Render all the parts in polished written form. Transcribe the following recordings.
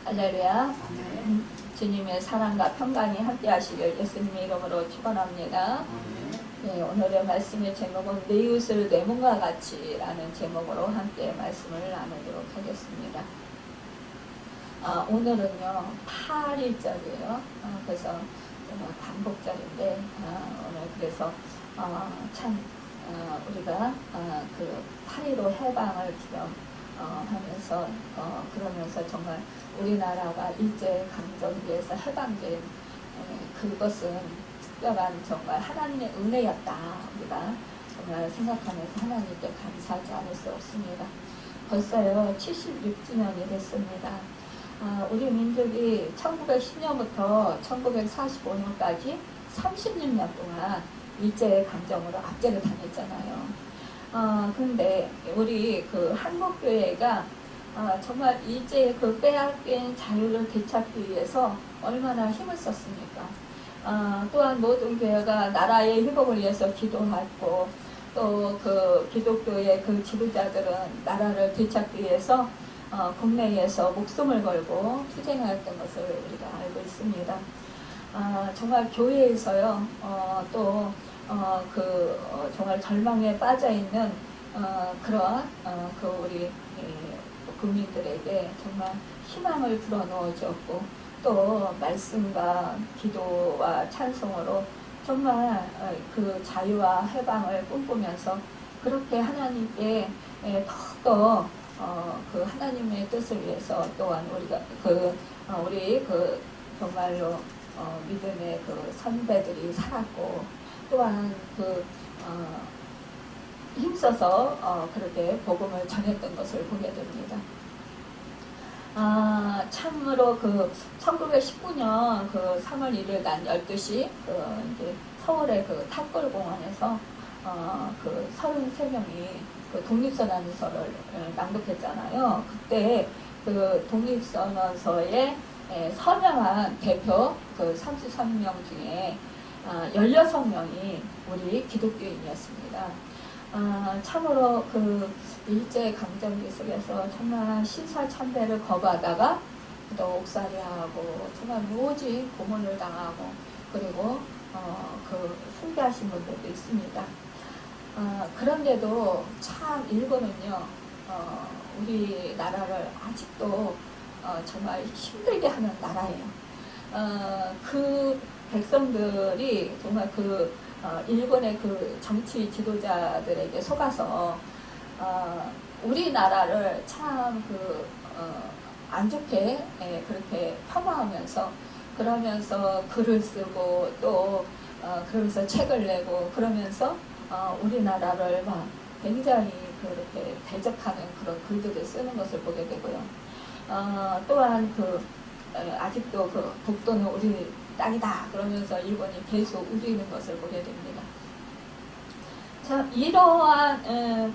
할렐루야. 주님의 사랑과 평강이 함께 하시길 예수님의 이름으로 축원합니다. 네, 오늘의 말씀의 제목은 내 이웃을 내 몸과 같이 라는 제목으로 함께 말씀을 나누도록 하겠습니다. 오늘은요 8일절이에요. 그래서 반복절인데 오늘 그래서 우리가 그 8.15 해방을 기념하면서 그러면서 정말 우리나라가 일제강점기에서 해방된 그것은 특별한 정말 하나님의 은혜였다. 우리가 정말 생각하면서 하나님께 감사하지 않을 수 없습니다. 벌써요 76주년이 됐습니다. 우리 민족이 1910년부터 1945년까지 36년 동안 일제강점으로 압제를 당했잖아요. 근데 우리 그 한국교회가 정말 일제의 그 빼앗긴 자유를 되찾기 위해서 얼마나 힘을 썼습니까? 또한 모든 교회가 나라의 회복을 위해서 기도하고 또 그 기독교의 그 지도자들은 나라를 되찾기 위해서 국내에서 목숨을 걸고 투쟁하였던 것을 우리가 알고 있습니다. 정말 교회에서요 정말 절망에 빠져 있는 그러한 그 우리 국민들에게 정말 희망을 불어넣어 주었고 또 말씀과 기도와 찬송으로 정말 그 자유와 해방을 꿈꾸면서 그렇게 하나님께 더욱더 그 하나님의 뜻을 위해서 또한 우리가 우리 정말로 믿음의 그 선배들이 살았고 또한 힘써서 그렇게 복음을 전했던 것을 보게 됩니다. 참으로 1919년 3월 1일 날 12시 이제 서울의 탑골공원에서 33명이 독립선언서를 낭독했잖아요. 그때 그 독립선언서에 서명한 대표 33명 중에 16명이 우리 기독교인이었습니다. 참으로 일제강점기 속에서 정말 신사참배를 거부하다가 또 옥살이하고 정말 무오지 고문을 당하고 그리고 순교하신 분들도 있습니다. 그런데도 참 일본은요 우리나라를 아직도 정말 힘들게 하는 나라예요. 그 백성들이 정말 일본의 그 정치 지도자들에게 속아서 우리나라를 참 안 좋게 그렇게 폄하하면서 그러면서 글을 쓰고 또 그러면서 책을 내고 그러면서 우리나라를 막 굉장히 그렇게 대적하는 그런 글들을 쓰는 것을 보게 되고요. 또한 아직도 독도는 우리 땅이다 그러면서 일본이 계속 우기는 것을 보게 됩니다. 참 이러한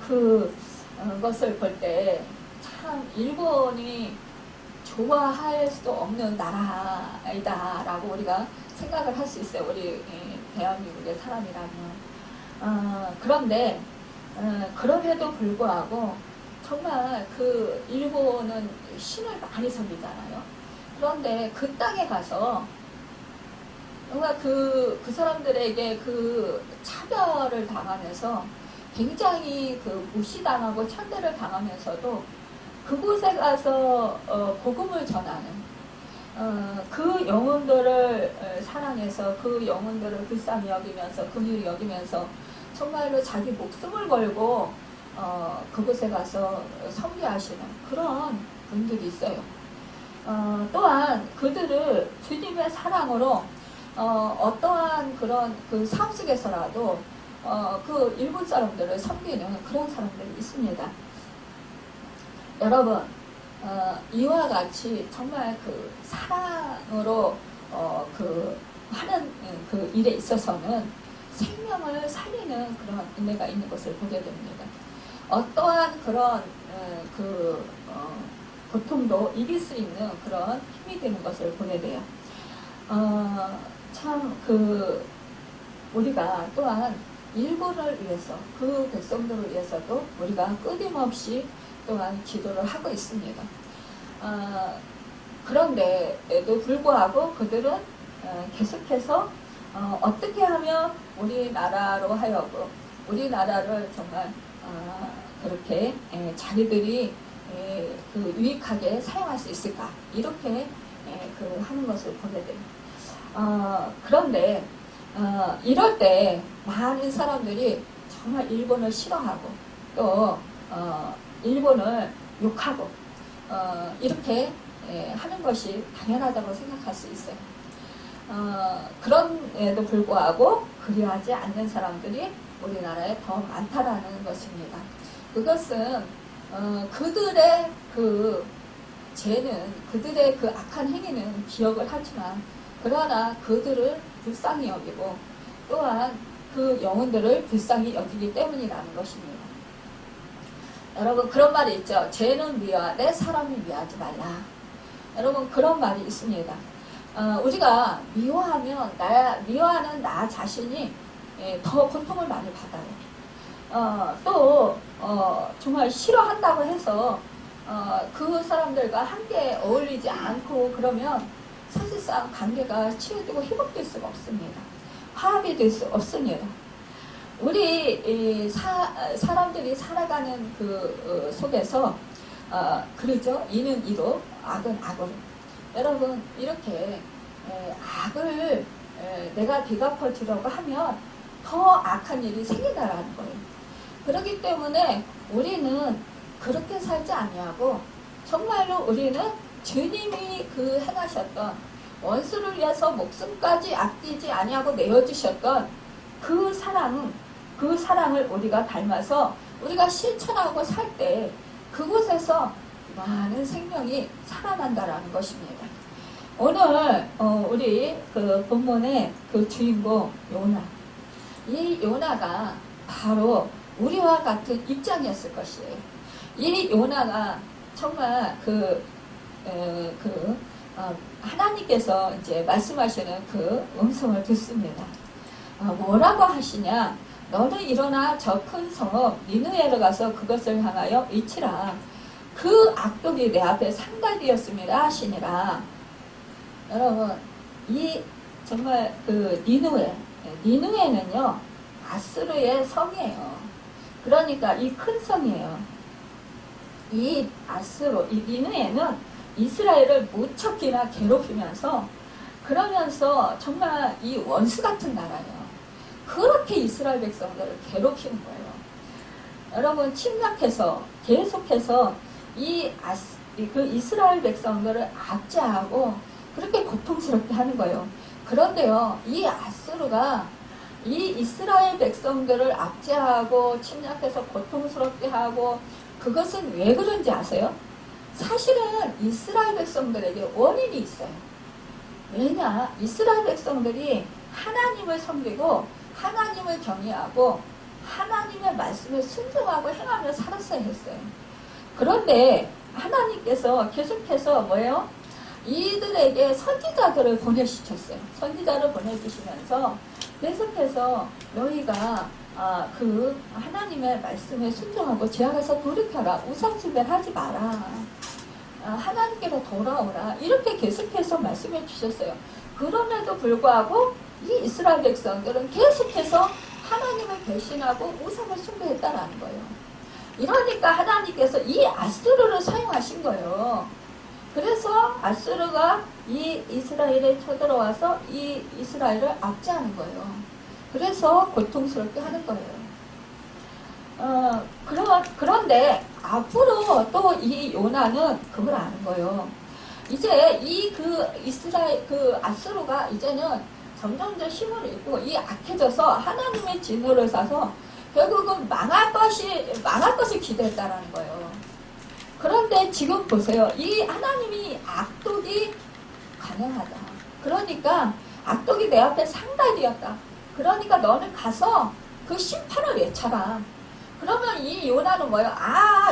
것을 볼 때 참 일본이 좋아할 수도 없는 나라이다 라고 우리가 생각을 할 수 있어요. 우리 대한민국의 사람이라면. 그런데 그럼에도 불구하고 정말 일본은 신을 많이 섬기잖아요. 그런데 그 땅에 가서 뭔가 그 사람들에게 차별을 당하면서 굉장히 무시당하고 천대를 당하면서도 그곳에 가서 복음을 전하는 그 영혼들을 사랑해서 그 영혼들을 불쌍히 여기면서 긍휼히 여기면서 정말로 자기 목숨을 걸고 그곳에 가서 섬기하시는 그런 분들이 있어요. 또한 그들을 주님의 사랑으로 어떠한 그런 삶 속에서라도 일본 사람들을 섬기는 그런 사람들이 있습니다. 여러분 이와 같이 정말 사랑으로 하는 일에 있어서는 생명을 살리는 그런 은혜가 있는 것을 보게 됩니다. 어떠한 그런 고통도 이길 수 있는 그런 힘이 되는 것을 보게 돼요. 참 우리가 또한 일본을 위해서 그 백성들을 위해서도 우리가 끊임없이 또한 기도를 하고 있습니다. 그런데에도 불구하고 그들은 계속해서 어떻게 하면 우리나라로 하여금 우리나라를 정말 그렇게 자기들이 그 유익하게 사용할 수 있을까 이렇게 그 하는 것을 보게 됩니다. 그런데 이럴 때 많은 사람들이 정말 일본을 싫어하고 또 일본을 욕하고 이렇게 하는 것이 당연하다고 생각할 수 있어요. 그런에도 불구하고 그리하지 않는 사람들이 우리나라에 더 많다라는 것입니다. 그것은 그들의 그 죄는 그들의 그 악한 행위는 기억을 하지만 그러나 그들을 불쌍히 여기고 또한 그 영혼들을 불쌍히 여기기 때문이라는 것입니다. 여러분 그런 말이 있죠. 죄는 미워하되 사람이 미워하지 말라. 여러분 그런 말이 있습니다. 우리가 미워하는 나 자신이 더 고통을 많이 받아요. 또 정말 싫어한다고 해서 그 사람들과 함께 어울리지 않고 그러면 사실상 관계가 치유되고 회복될 수가 없습니다. 화합이 될 수 없습니다. 우리 사람들이 살아가는 그 속에서 그러죠. 이는 이로 악은 악으로. 여러분 이렇게 악을 내가 뒤갚아주려고 하면 더 악한 일이 생긴다라는 거예요. 그렇기 때문에 우리는 그렇게 살지 아니하고 정말로 우리는 주님이 그 행하셨던 원수를 위해서 목숨까지 아끼지 아니하고 내어주셨던 그 사랑을 우리가 닮아서 우리가 실천하고 살 때 그곳에서 많은 생명이 살아난다라는 것입니다. 오늘 우리 그 본문의 그 주인공 요나, 이 요나가 바로 우리와 같은 입장이었을 것이에요. 이 요나가 정말 하나님께서 이제 말씀하시는 그 음성을 듣습니다. 뭐라고 하시냐? 너는 일어나 저 큰 성읍 니느웨로 가서 그것을 향하여 외치라. 그 악독이 내 앞에 상달되었습니다 하시니라. 여러분 이 정말 그 니느웨는요 아수르의 성이에요. 그러니까 이 큰 성이에요. 이 니느웨는 이스라엘을 무척이나 괴롭히면서 그러면서 정말 이 원수 같은 나라예요. 그렇게 이스라엘 백성들을 괴롭히는 거예요. 여러분 침략해서 계속해서 그 이스라엘 백성들을 압제하고 그렇게 고통스럽게 하는 거예요. 그런데요, 이 아수르가 이 이스라엘 백성들을 압제하고 침략해서 고통스럽게 하고 그것은 왜 그런지 아세요? 사실은 이스라엘 백성들에게 원인이 있어요. 왜냐? 이스라엘 백성들이 하나님을 섬기고 하나님을 경외하고 하나님의 말씀에 순종하고 행하며 살았어야 했어요. 그런데 하나님께서 계속해서 뭐예요? 이들에게 선지자들을 보내주셨어요. 선지자를 보내주시면서 계속해서 너희가 그 하나님의 말씀에 순종하고 제 앞에서 돌이켜라. 우상숭배하지 마라. 하나님께로 돌아오라. 이렇게 계속해서 말씀해 주셨어요. 그럼에도 불구하고 이 이스라엘 백성들은 계속해서 하나님을 배신하고 우상을 숭배했다라는 거예요. 이러니까 하나님께서 이 아수르를 사용하신 거예요. 그래서 아수르가 이 이스라엘에 쳐들어와서 이 이스라엘을 압제하는 거예요. 그래서 고통스럽게 하는 거예요. 그런데 앞으로 또 이 요나는 그걸 아는 거예요. 이제 이스라엘 아수르가 이제는 점점 더 힘을 잃고 이 악해져서 하나님의 진노를 사서 결국은 망할 것을 기대했다라는 거예요. 그런데 지금 보세요. 이 하나님이 악독이 가능하다. 그러니까 악독이 내 앞에 상달되었다. 그러니까 너는 가서 그 심판을 외쳐라. 그러면 이 요나는 뭐예요?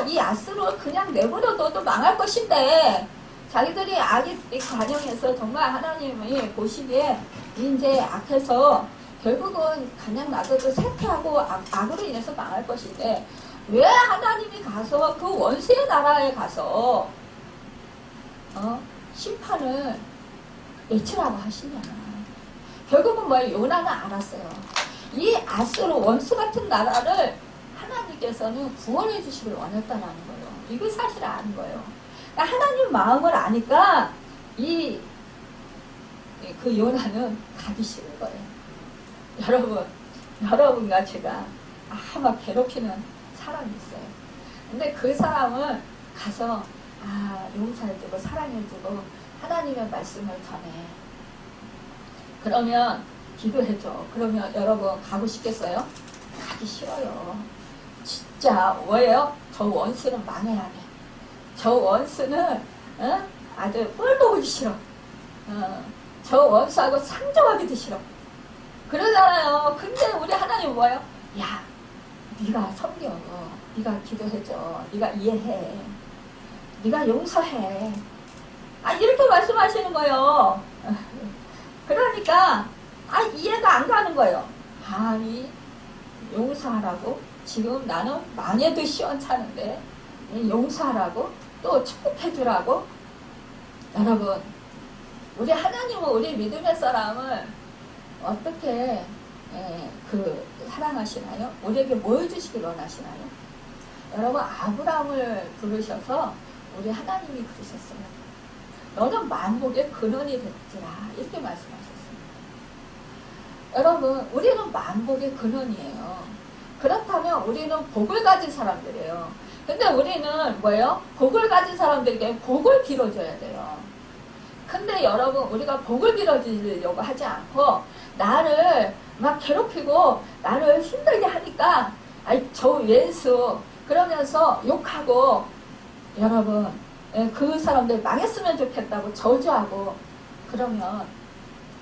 이 아수르를 그냥 내버려둬도 망할 것인데 자기들이 악이 관영해서 정말 하나님이 보시기에 이제 악해서 결국은 그냥 놔둬도 쇠퇴하고 악으로 인해서 망할 것인데 왜 하나님이 가서 그 원수의 나라에 가서 심판을 내치라고 하시냐. 결국은 뭐예요? 요나는 알았어요. 이 아수르 원수 같은 나라를 하나님께서는 구원해 주시길 원했다는 거예요. 이거 사실 아는 거예요. 그러니까 하나님 마음을 아니까 그 요나는 가기 싫은 거예요. 여러분과 제가 아마 괴롭히는 사람이 있어요. 근데 그 사람을 가서 용서해주고 사랑해주고 하나님의 말씀을 전해. 그러면 기도해줘. 그러면 여러분 가고 싶겠어요? 가기 싫어요. 진짜 뭐예요? 저 원수는 망해야 돼. 저 원수는 아주 뿔도 보기 싫어. 저 원수하고 상종하기도 싫어. 그러잖아요. 근데 우리 하나님 뭐예요? 야, 네가 섬겨. 네가 기도해줘. 네가 이해해. 네가 용서해. 이렇게 말씀하시는 거예요. 그러니까 이해가 안 가는 거예요. 아니 용서하라고? 지금 나는 망해도 시원찮은데 용서하라고? 또 축복해주라고? 여러분, 우리 하나님은 우리 믿음의 사람을 어떻게 사랑하시나요? 우리에게 뭐 해주시길 원하시나요? 여러분, 아브라함을 부르셔서 우리 하나님이 부르셨어요. 너는 만복의 근원이 됐지라, 이렇게 말씀하셨습니다. 여러분, 우리는 만복의 근원이에요. 그렇다면 우리는 복을 가진 사람들이에요. 근데 우리는 뭐예요? 복을 가진 사람들에게 복을 빌어줘야 돼요. 근데 여러분, 우리가 복을 빌어주려고 하지 않고 나를 막 괴롭히고 나를 힘들게 하니까 저 왼수 그러면서 욕하고, 여러분, 그 사람들 망했으면 좋겠다고 저주하고, 그러면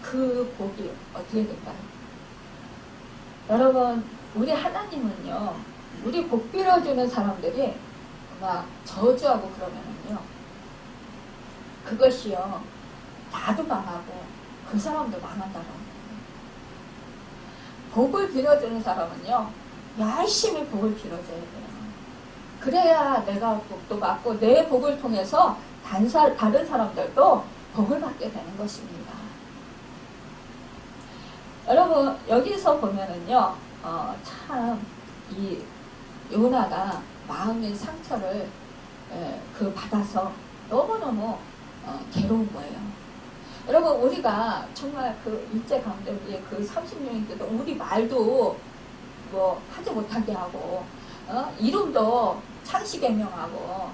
그 복이 어떻게 될까요? 여러분, 우리 하나님은요, 우리 복 빌어주는 사람들이 막 저주하고 그러면은요, 그것이요, 나도 망하고 그 사람도 망한다는 거예요. 복을 빌어주는 사람은요, 열심히 복을 빌어줘야 돼요. 그래야 내가 복도 받고 내 복을 통해서 다른 사람들도 복을 받게 되는 것입니다. 여러분, 여기서 보면은요, 참 이 요나가 마음의 상처를 받아서 너무너무 괴로운 거예요. 여러분, 우리가 정말 그 일제강점기에 그 30년이 때도 우리 말도 뭐 하지 못하게 하고, 이름도 창씨 개명하고,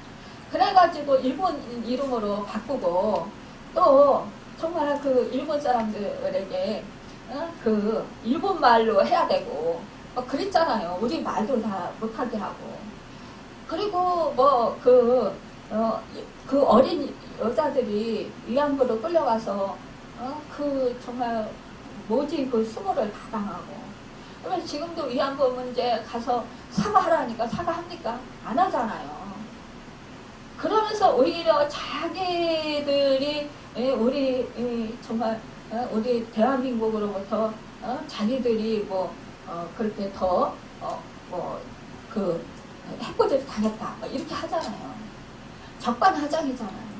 그래가지고 일본 이름으로 바꾸고, 또 정말 그 일본 사람들에게 그 일본 말로 해야 되고, 그랬잖아요. 우리 말도 다 못하게 하고. 그리고 뭐 그 어린 여자들이 위안부로 끌려가서 그 정말 모진 그 수모를 다 당하고. 그러면 지금도 위안부 문제 가서 사과하라니까 사과합니까? 안 하잖아요. 그러면서 오히려 자기들이 우리 정말 우리 대한민국으로부터 자기들이 뭐 그렇게 더 그 해코지를 당했다 이렇게 하잖아요. 적반하장이잖아요.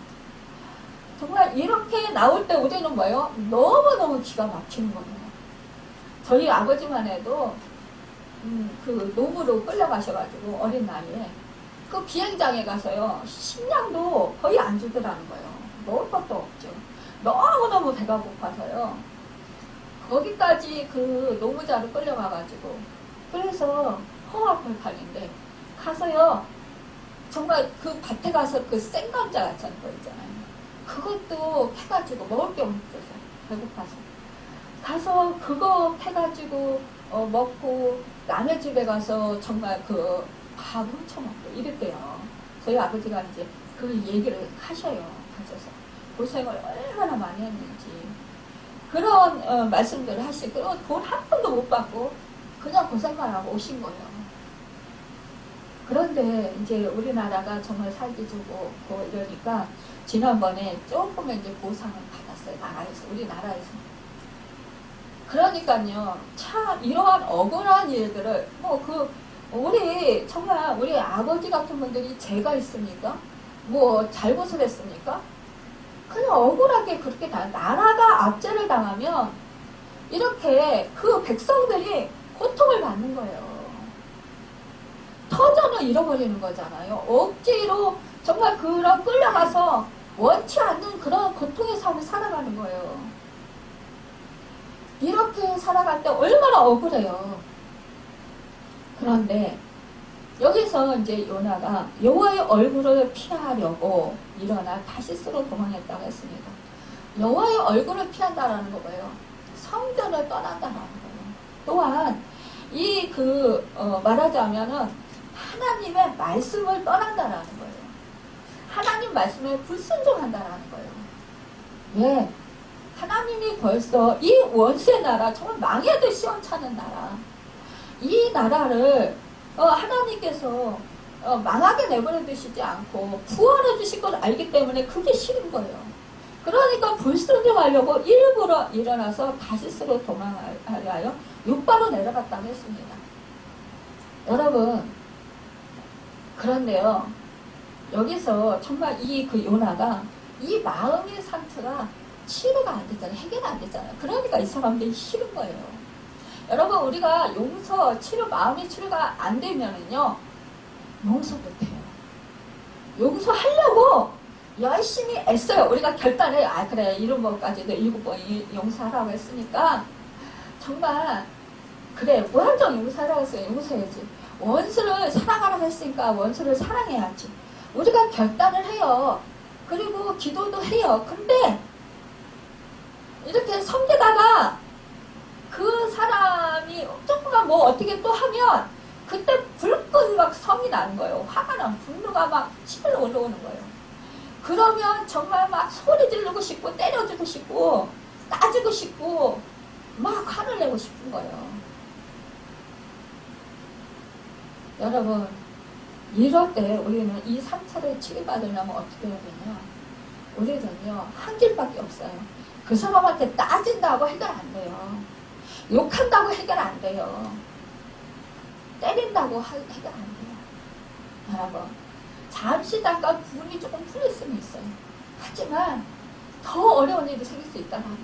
정말 이렇게 나올 때 우리는 뭐예요? 너무너무 기가 막히는 거예요. 저희 아버지만 해도 그 노무로 끌려가셔가지고 어린 나이에 그 비행장에 가서요, 식량도 거의 안 주더라는 거예요. 먹을 것도 없죠. 너무너무 배가 고파서요, 거기까지 그 노무자로 끌려가가지고, 그래서 허화벌판인데 가서요, 정말 그 밭에 가서 그 생감자 같은 거 있잖아요. 그것도 캐가지고 먹을 게 없어서 배고파서 가서 그거 캐가지고 먹고, 남의 집에 가서 정말 그 밥 훔쳐먹고 이랬대요. 저희 아버지가 이제 그 얘기를 하셔요. 가셔서 고생을 얼마나 많이 했는지 그런 말씀들을 하시고, 돈 한 푼도 못 받고 그냥 고생만 하고 오신 거예요. 그런데 이제 우리나라가 정말 살기 좋고 이러니까 지난번에 조금 이제 보상을 받았어요. 나라에서, 우리나라에서. 그러니까요, 참 이러한 억울한 일들을 우리 정말 우리 아버지 같은 분들이 죄가 있습니까? 뭐 잘못을 했습니까? 그냥 억울하게 그렇게 나라가 압제를 당하면 이렇게 그 백성들이 고통을 받는 거예요. 터전을 잃어버리는 거잖아요. 억지로 정말 그런 끌려가서 원치 않는 그런 고통의 삶을 살아가는 거예요. 이렇게 살아갈 때 얼마나 억울해요. 그런데 여기서 이제 요나가 여호와의 얼굴을 피하려고 일어나 다시스로 도망했다고 했습니다. 여호와의 얼굴을 피한다라는 거 뭐예요? 성전을 떠난다라는 거예요. 또한 말하자면은 하나님의 말씀을 떠난다라는 거예요. 하나님 말씀에 불순종한다라는 거예요. 예, 하나님이 벌써 이 원수의 나라, 정말 망해도 시원찮은 나라, 이 나라를 하나님께서 망하게 내버려 두시지 않고 구원해 주실 걸 알기 때문에 그게 싫은 거예요. 그러니까 불순종하려고 일부러 일어나서 다시스로 도망하여 육바로 내려갔다고 했습니다. 여러분, 그런데요, 여기서 정말 그 요나가 이 마음의 상처가 치료가 안 됐잖아요. 해결이 안 됐잖아요. 그러니까 이 사람들이 싫은 거예요. 여러분, 우리가 마음의 치료가 안 되면은요, 용서 못해요. 용서하려고 열심히 애써요. 우리가 결단해, 그래, 이런 것까지도 7번 용서하라고 했으니까, 정말, 그래, 무한정 용서하라고 했어요. 용서해야지. 원수를 사랑하라고 했으니까 원수를 사랑해야지. 우리가 결단을 해요. 그리고 기도도 해요. 근데, 이렇게 섬기다가, 그 사람이 조금만 어떻게 또 하면 그때 불끈 막 성이 나는 거예요. 화가 나면 분노가 막 치밀어 올라오는 거예요. 그러면 정말 막 소리 지르고 싶고 때려주고 싶고 따지고 싶고 막 화를 내고 싶은 거예요. 여러분, 이럴 때 우리는 이 상처를 치료받으려면 어떻게 해야 되냐? 우리는요, 한 길밖에 없어요. 그 사람한테 따진다고 해결 안 돼요. 욕한다고 해결 안 돼요. 때린다고 해결 안 돼요. 여러분, 잠시 잠깐 분이 조금 풀릴 수는 있어요. 하지만 더 어려운 일이 생길 수 있다는 거예요.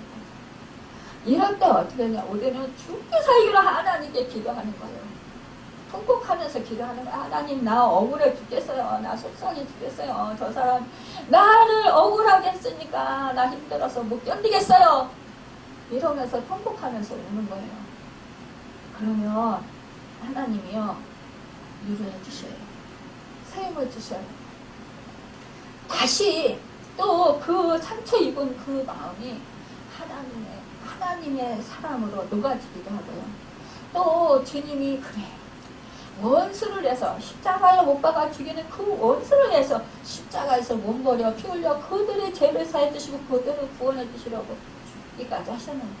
이럴 때 어떻게 하냐? 우리는 죽기 살기로 하나님께 기도하는 거예요. 통곡하면서 기도하는 거예요. 하나님, 나 억울해 죽겠어요. 나 속상해 죽겠어요. 저 사람 나를 억울하게 했으니까 나 힘들어서 못 견디겠어요. 이러면서 통곡하면서 우는 거예요. 그러면 하나님이요, 위로해 주셔요. 세임을 주셔요. 다시 또 그 상처 입은 그 마음이 하나님의 사랑으로 녹아지기도 하고요. 또 주님이 그래, 원수를 해서 십자가에 못 박아 죽이는 그 원수를 해서 십자가에서 몸버려 피 흘려 그들의 죄를 사해 주시고 그들을 구원해 주시려고 죽기까지 하셨는데,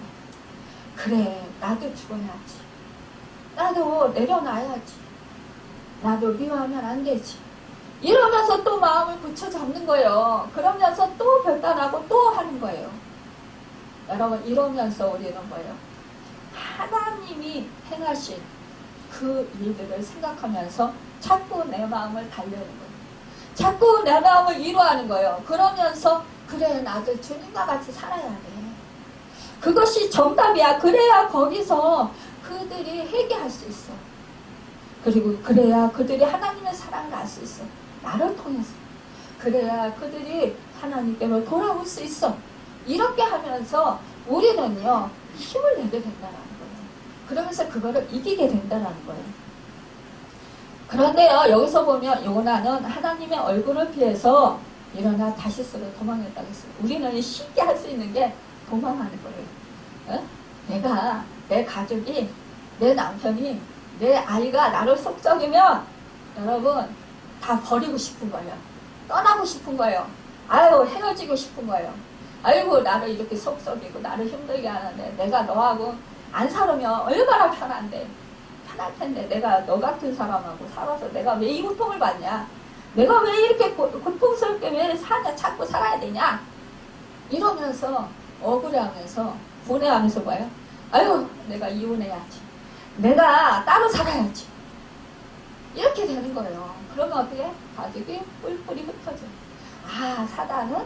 그래, 나도 죽어야지. 나도 내려놔야지. 나도 미워하면 안 되지. 이러면서 또 마음을 굳혀 잡는 거예요. 그러면서 또 결단하고 또 하는 거예요. 여러분, 이러면서 우리는 뭐예요? 하나님이 행하신 그 일들을 생각하면서 자꾸 내 마음을 달래는 거예요. 자꾸 내 마음을 위로하는 거예요. 그러면서 그래, 나도 주님과 같이 살아야 돼. 그것이 정답이야. 그래야 거기서 그들이 회개할 수 있어. 그리고 그래야 그들이 하나님의 사랑을 알 수 있어. 나를 통해서. 그래야 그들이 하나님께로 돌아올 수 있어. 이렇게 하면서 우리는요, 힘을 내게 된다는 거예요. 그러면서 그거를 이기게 된다는 거예요. 그런데요, 여기서 보면 요나는 하나님의 얼굴을 피해서 일어나 다시스로 도망했다고 했어요. 우리는 쉽게 할 수 있는 게 도망하는 거예요. 내 가족이, 내 남편이, 내 아이가 나를 속썩이면 여러분 다 버리고 싶은 거예요. 떠나고 싶은 거예요. 아유, 헤어지고 싶은 거예요. 아이고, 나를 이렇게 속썩이고 나를 힘들게 하는데 내가 너하고 안 살으면 얼마나 편한데, 편할 텐데 내가 너 같은 사람하고 살아서 내가 왜 이 고통을 받냐? 내가 왜 이렇게 고통스럽게 왜 자꾸 살아야 되냐? 이러면서 억울해하면서 분해하면서 뭐예요? 아유, 내가 이혼해야지. 내가 따로 살아야지. 이렇게 되는 거예요. 그러면 어떻게? 가족이 뿔뿔이 흩어져요. 아, 사단은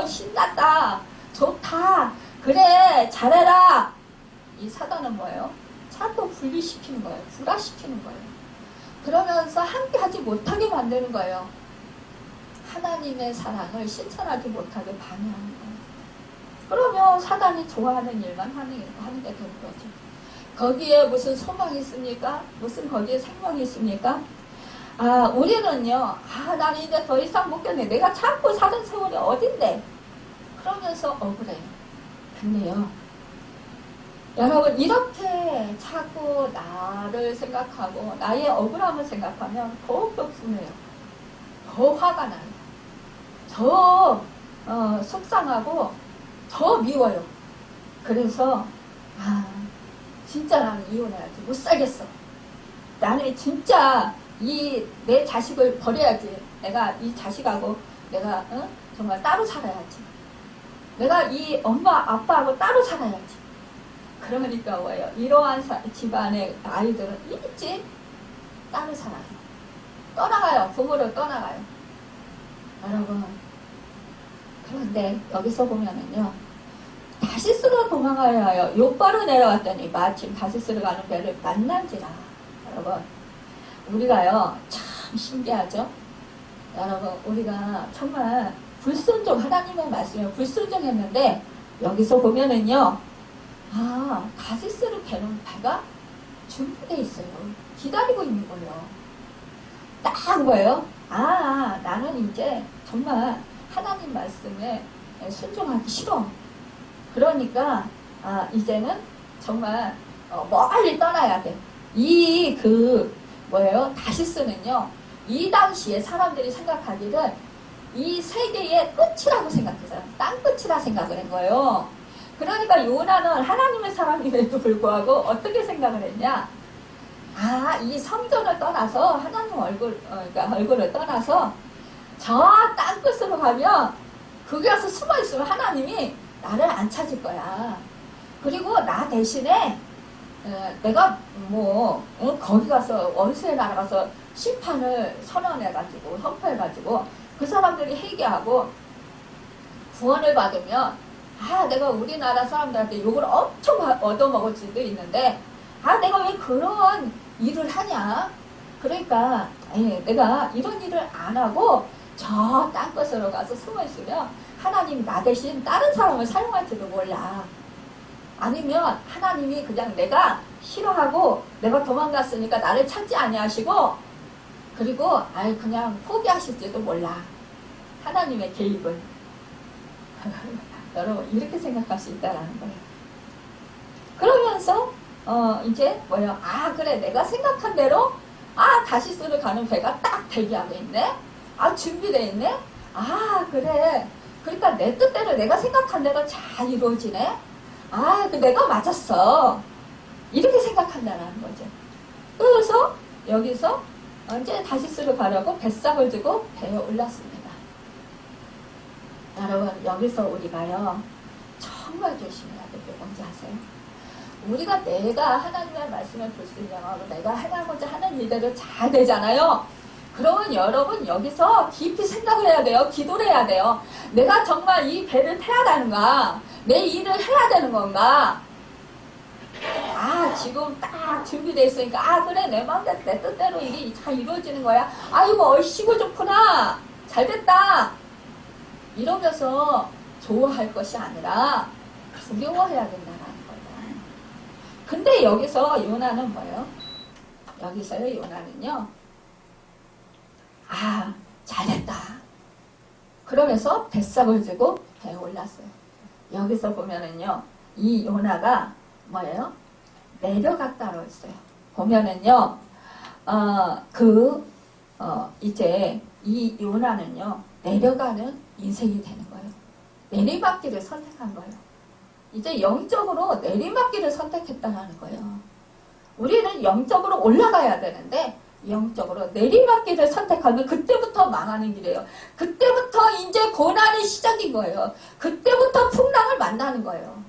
신났다, 좋다, 그래 잘해라. 이 사단은 뭐예요? 자꾸 분리시키는 거예요. 불화시키는 거예요. 그러면서 함께 하지 못하게 만드는 거예요. 하나님의 사랑을 실천하지 못하게 방해하는 거예요. 그러면 사단이 좋아하는 일만 하는 게 되는 거죠. 거기에 무슨 소망이 있습니까? 무슨 거기에 생명이 있습니까? 우리는요, 나는 이제 더 이상 못 견뎌. 내가 참고 사는 세월이 어딘데? 그러면서 억울해요. 근데요, 여러분, 이렇게 자꾸 나를 생각하고 나의 억울함을 생각하면 더욱더 분해요. 더 화가 나요. 더 속상하고 더 미워요. 그래서 진짜 나는 이혼해야지. 못 살겠어. 나는 진짜 내 자식을 버려야지. 내가 이 자식하고 내가 정말 따로 살아야지. 내가 이 엄마 아빠하고 따로 살아야지. 그러니까 뭐예요? 이러한 집안의 아이들은 일찍 따로 살아요. 떠나가요. 부모를 떠나가요. 여러분, 그런데 여기서 보면은요, 다시스로 도망가야 해요. 욥바로 내려왔더니 마침 다시스로 가는 배를 만난지라. 여러분, 우리가요, 참 신기하죠? 여러분, 우리가 정말 하나님의 말씀에 불순종했는데, 여기서 보면은요, 다시스로 가는 배가 준비되어 있어요. 기다리고 있는 거예요. 딱 뭐예요? 나는 이제 정말 하나님 말씀에 순종하기 싫어. 그러니까 이제는 정말 멀리 떠나야 돼. 다시스는요, 이 당시에 사람들이 생각하기를 이 세계의 끝이라고 생각했어요. 땅 끝이라 생각을 한 거예요. 그러니까 요나는 하나님의 사람임에도 불구하고 어떻게 생각을 했냐? 이 성전을 떠나서 하나님 얼굴을 떠나서 저 땅끝으로 가면 거기 가서 숨어 있으면 하나님이 나를 안 찾을 거야. 그리고 나 대신에 내가 거기 가서 원수의 나라 가서 심판을 선언해가지고 선포해가지고 그 사람들이 회개하고 구원을 받으면 내가 우리나라 사람들한테 욕을 엄청 얻어먹을 수도 있는데 내가 왜 그런 일을 하냐? 그러니까 내가 이런 일을 안 하고 저 땅끝으로 가서 숨어 있으면 하나님이 나 대신 다른 사람을 사용할지도 몰라. 아니면 하나님이 그냥 내가 싫어하고 내가 도망갔으니까 나를 찾지 아니하시고 그리고 그냥 포기하실지도 몰라. 하나님의 개입을. 여러분, 이렇게 생각할 수 있다라는 거예요. 그러면서 이제 뭐예요? 그래, 내가 생각한 대로 다시스로 가는 배가 딱 대기하고 있네. 준비되어 있네. 그래. 그러니까 내 뜻대로 내가 생각한 대로 잘 이루어지네. 내가 맞았어. 이렇게 생각한다는 거죠. 그래서 여기서 이제 다시스로 가려고 뱃삭을 주고 배에 올랐습니다. 여러분, 여기서 우리가요, 정말 조심해야 될 게 뭔지 아세요? 우리가 내가 하나님의 말씀을 불순종하고 내가 해나가고자 하는 일대로 잘 되잖아요. 그러면 여러분, 여기서 깊이 생각을 해야 돼요. 기도를 해야 돼요. 내가 정말 이 배를 태야 되는가? 내 일을 해야 되는 건가? 지금 딱 준비되어 있으니까 그래, 내 마음대로 내 뜻대로 이게 잘 이루어지는 거야. 이거 얼씨구 좋구나. 잘 됐다. 이러면서 좋아할 것이 아니라 두려워해야 된다는 거예요. 근데 여기서 요나는 뭐예요? 여기서요, 요나는요, 잘됐다. 그러면서 뱃삭을 주고 배에 올랐어요. 여기서 보면은요, 이 요나가 뭐예요? 내려갔다고 했어요. 보면은요, 이제 이 요나는요, 내려가는 인생이 되는 거예요. 내리막길을 선택한 거예요. 이제 영적으로 내리막길을 선택했다는 거예요. 우리는 영적으로 올라가야 되는데 영적으로 내리막길을 선택하면 그때부터 망하는 길이에요. 그때부터 이제 고난이 시작인 거예요. 그때부터 풍랑을 만나는 거예요.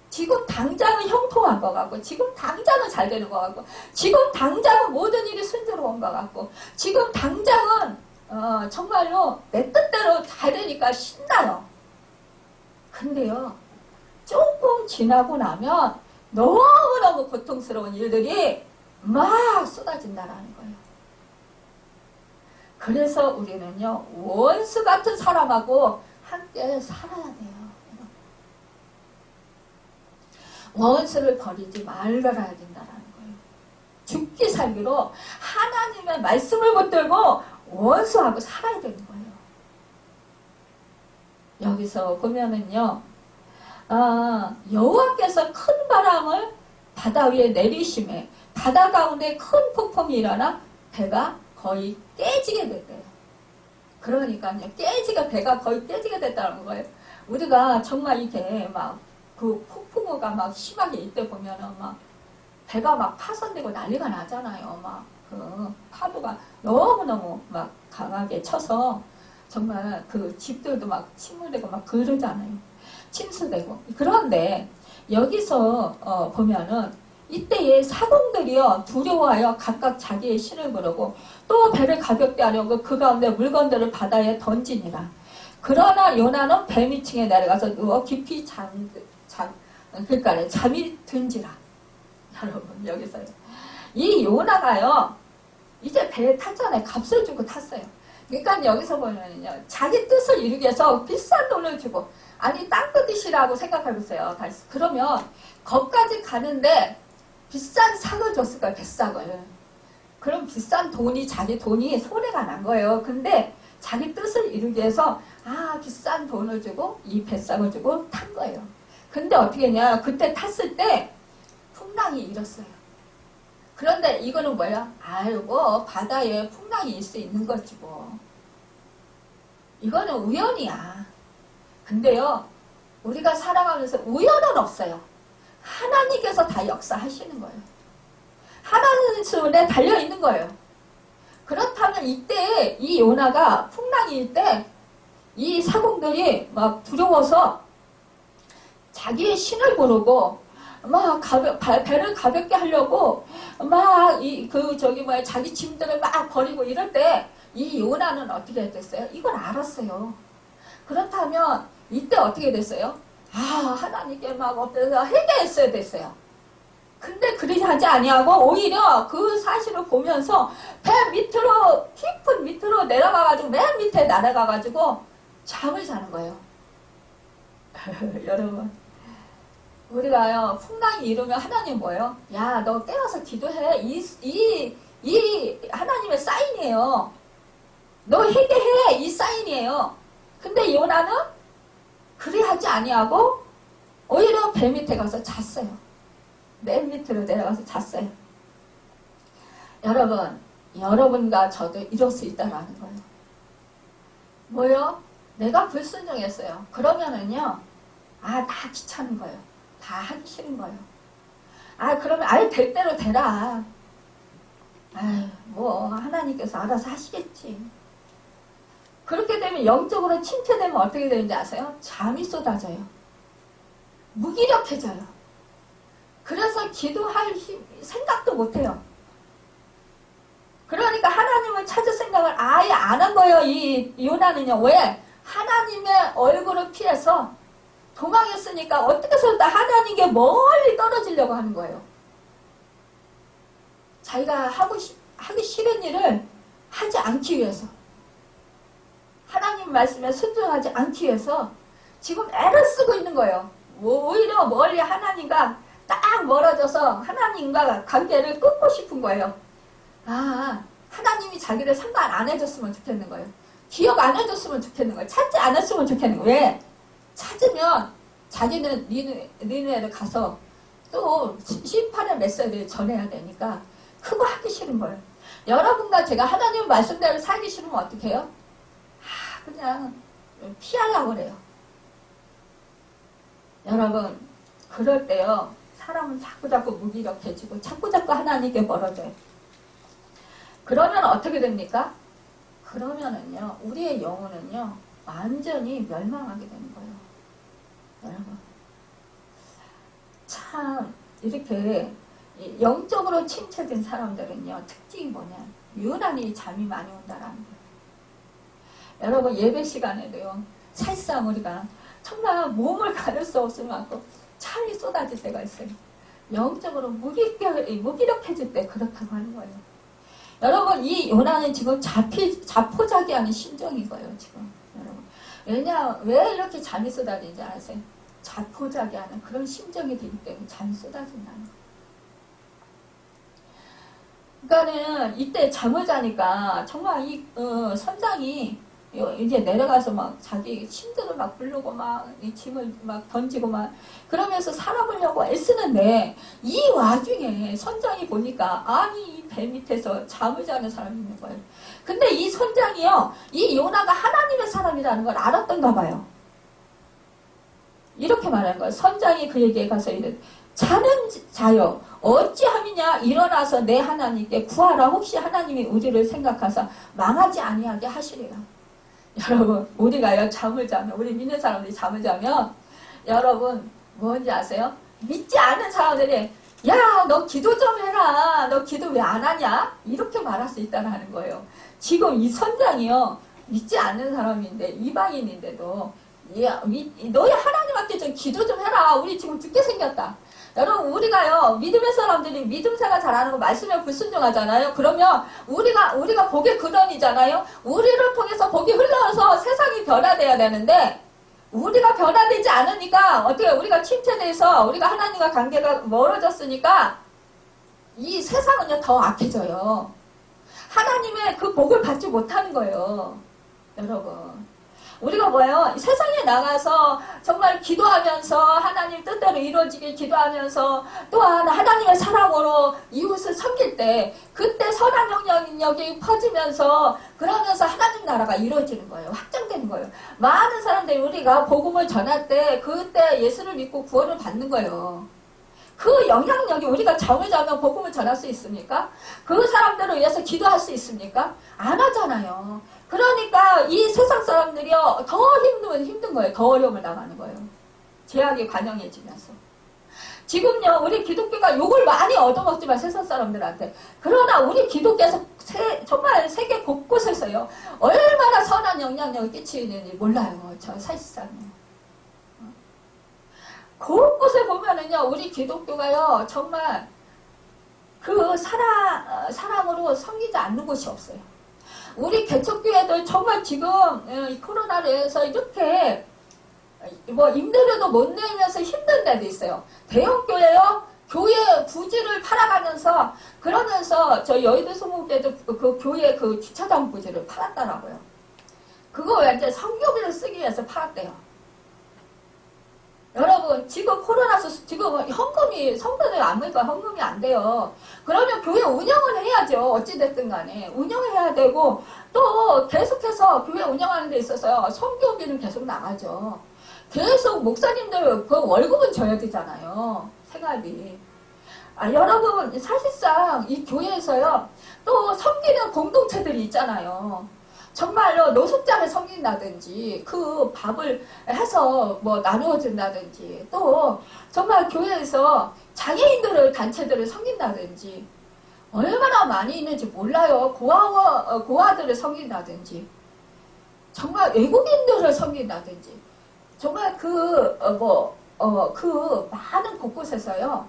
지금 당장은 형통한 것 같고, 지금 당장은 잘 되는 것 같고, 지금 당장은 모든 일이 순조로운 것 같고, 지금 당장은 정말로 내 뜻대로 잘 되니까 신나요. 근데요, 조금 지나고 나면 너무너무 고통스러운 일들이 막 쏟아진다라는 거예요. 그래서 우리는요, 원수 같은 사람하고 함께 살아야 돼요. 원수를 버리지 말아야 된다라는 거예요. 죽기 살기로 하나님의 말씀을 붙들고 원수하고 살아야 되는 거예요. 여기서 보면은요, 여호와께서 큰 바람을 바다 위에 내리심에 바다 가운데 큰 폭풍이 일어나 배가 거의 깨지게 됐대요. 그러니까요, 배가 거의 깨지게 됐다는 거예요. 우리가 정말 이게 막 그 폭풍우가 막 심하게 이때 보면은 막 배가 막 파손되고 난리가 나잖아요. 막 그 파도가 너무너무 막 강하게 쳐서 정말 그 집들도 막 침몰되고 막 그러잖아요. 침수되고. 그런데 여기서 보면은 이때의 사공들이요 두려워하여 각각 자기의 신을 부르고 또 배를 가볍게 하려고 그 가운데 물건들을 바다에 던지니라. 그러나 요나는 배 밑층에 내려가서 누워 깊이 그러니까 잠이 든지라. 여러분 여기서요. 이 요나가요 이제 배에 탔잖아요. 값을 주고 탔어요. 그러니까 여기서 보면요 자기 뜻을 이루기 위해서 비싼 돈을 주고 아니 땅끝이라고 생각해보세요. 그러면 거기까지 가는데 비싼 삭을 줬을 거예요. 뱃삭을. 그럼 비싼 돈이 자기 돈이 손해가 난 거예요. 근데 자기 뜻을 이루기 위해서 비싼 돈을 주고 이 뱃삭을 주고 탄 거예요. 근데 어떻게 했냐 그때 탔을 때 풍랑이 일었어요. 그런데 이거는 뭐야? 아이고 바다에 풍랑이 있을 수 있는 거지 뭐. 이거는 우연이야. 근데요 우리가 살아가면서 우연은 없어요. 하나님께서 다 역사하시는 거예요. 하나님 손에 달려있는 거예요. 그렇다면 이때 이 요나가 풍랑일 때 이 사공들이 막 두려워서 자기의 신을 부르고 막 배를 가볍게 하려고 막 자기 짐들을 막 버리고 이럴 때 이 요나는 어떻게 했겠어요? 이걸 알았어요. 그렇다면 이때 어떻게 됐어요? 하나님께 막 엎드려서 회개했어야 됐어요. 근데 그러지 하지 아니하고 오히려 그 사실을 보면서 배 밑으로 깊은 밑으로 내려가가지고 맨 밑에 날아가가지고 잠을 자는 거예요. 여러분 우리가요 풍랑이 이루면 하나님 뭐예요? 야 너 깨어서 기도해. 이 하나님의 사인이에요. 너 회개해. 이 사인이에요. 근데 요나는 그리 하지 아니하고 오히려 배 밑에 가서 잤어요. 맨 밑으로 내려가서 잤어요. 여러분과 저도 이럴 수 있다라는 거예요. 뭐요? 내가 불순종했어요. 그러면은요, 다 귀찮은 거예요. 다 하기 싫은 거예요. 그러면 될 대로 되라. 뭐 하나님께서 알아서 하시겠지. 그렇게 되면 영적으로 침체되면 어떻게 되는지 아세요? 잠이 쏟아져요. 무기력해져요. 그래서 기도할 생각도 못해요. 그러니까 하나님을 찾을 생각을 아예 안 한 거예요. 이 요나는요. 왜? 하나님의 얼굴을 피해서 도망했으니까 어떻게 해서 하나님께 멀리 떨어지려고 하는 거예요. 자기가 하기 싫은 일을 하지 않기 위해서, 하나님 말씀에 순종하지 않기 위해서 지금 애를 쓰고 있는 거예요. 오히려 멀리 하나님과 딱 멀어져서 하나님과 관계를 끊고 싶은 거예요. 하나님이 자기를 상관 안 해줬으면 좋겠는 거예요. 기억 안 해줬으면 좋겠는 거예요. 찾지 않았으면 좋겠는 거예요. 왜? 찾으면 자기는 니네를 가서 또 심판의 메시지를 전해야 되니까 그거 하기 싫은 거예요. 여러분과 제가 하나님 말씀대로 살기 싫으면 어떻게 해요? 그냥 피하려고 그래요. 여러분 그럴 때요 사람은 자꾸자꾸 무기력해지고 자꾸자꾸 하나님께 멀어져요. 그러면 어떻게 됩니까? 그러면은요 우리의 영혼은요 완전히 멸망하게 되는 거예요. 여러분 참 이렇게 영적으로 침체된 사람들은요 특징이 뭐냐, 유난히 잠이 많이 온다라는 거예요. 여러분 예배 시간에도요. 사실상 우리가 정말 몸을 가릴 수 없을 만큼 찬이 쏟아질 때가 있어요. 영적으로 무기력해질 때 그렇다고 하는 거예요. 여러분 이 요나는 지금 자포자기하는 심정인 거예요. 지금 여러분 왜 이렇게 잠이 쏟아지는지 아세요? 자포자기하는 그런 심정이 되기 때문에 잠이 쏟아진다는 거예요. 그러니까는 이때 잠을 자니까 정말 이 선장이 이제 내려가서 막 자기 신들을 막 부르고 막 이 짐을 막 던지고 막 그러면서 살아보려고 애쓰는데 이 와중에 선장이 보니까 아니 이 배 밑에서 잠을 자는 사람이 있는 거예요. 근데 이 선장이요, 이 요나가 하나님의 사람이라는 걸 알았던가 봐요. 이렇게 말하는 거예요. 선장이 그에게 가서 이래, 자는 자여 어찌함이냐, 일어나서 내 하나님께 구하라. 혹시 하나님이 우리를 생각하사 망하지 아니하게 하시리라. 여러분 우리가요 잠을 자면, 우리 믿는 사람들이 잠을 자면 여러분 뭔지 아세요? 믿지 않는 사람들이 야 너 기도 좀 해라, 너 기도 왜 안 하냐, 이렇게 말할 수 있다는 거예요. 지금 이 선장이요 믿지 않는 사람인데, 이방인인데도 야, 너희 하나님한테 좀 기도 좀 해라, 우리 지금 죽게 생겼다. 여러분 우리가요 믿음의 사람들이 믿음생활 잘하는 거 말씀에 불순종하잖아요. 그러면 우리가 복의 근원이잖아요. 우리를 통해서 복이 흘러서 세상이 변화돼야 되는데 우리가 변화되지 않으니까 어떻게, 우리가 침체돼서 우리가 하나님과 관계가 멀어졌으니까 이 세상은요 더 악해져요. 하나님의 그 복을 받지 못하는 거예요. 여러분 우리가 뭐예요? 세상에 나가서 정말 기도하면서 하나님 뜻대로 이루어지길 기도하면서 또한 하나님의 사랑으로 이웃을 섬길 때 그때 선한 영향력이 퍼지면서 그러면서 하나님 나라가 이루어지는 거예요. 확장되는 거예요. 많은 사람들이 우리가 복음을 전할 때 그때 예수를 믿고 구원을 받는 거예요. 그 영향력이, 우리가 잠을 자면 복음을 전할 수 있습니까? 그 사람들을 위해서 기도할 수 있습니까? 안 하잖아요. 그러니까 이 세상 사람들이요 더 힘든 거예요. 더 어려움을 당하는 거예요. 죄악이 관영해지면서. 지금요 우리 기독교가 욕을 많이 얻어먹지만 세상 사람들한테, 그러나 우리 기독교에서 정말 세계 곳곳에서요 얼마나 선한 영향력을 끼치는지 몰라요. 저 사실상요. 곳곳에 보면은요 우리 기독교가요 정말 그 사랑으로 섬기지 않는 곳이 없어요. 우리 개척교회들 정말 지금 코로나로 해서 이렇게 뭐 임대료도 못 내면서 힘든 데도 있어요. 대형교회요 교회 부지를 팔아가면서, 그러면서 저 여의도 소목교회도 그 교회 그 주차장 부지를 팔았더라고요. 그거 완전 성교비를 쓰기 위해서 팔았대요. 여러분 지금 코로나서 지금 헌금이, 성도들 안 보니까 헌금이 안 돼요. 그러면 교회 운영을 해야죠. 어찌됐든 간에 운영해야 되고, 또 계속해서 교회 운영하는 데 있어서 성교비는 계속 나가죠. 계속 목사님들 그 월급은 줘야 되잖아요. 생활비. 여러분 사실상 이 교회에서요 또 섬기는 공동체들이 있잖아요. 정말로 노숙자를 섬긴다든지 그 밥을 해서 뭐 나누어준다든지, 또 정말 교회에서 장애인들을 단체들을 섬긴다든지, 얼마나 많이 있는지 몰라요. 고아들을 섬긴다든지, 정말 외국인들을 섬긴다든지, 정말 그 많은 곳곳에서요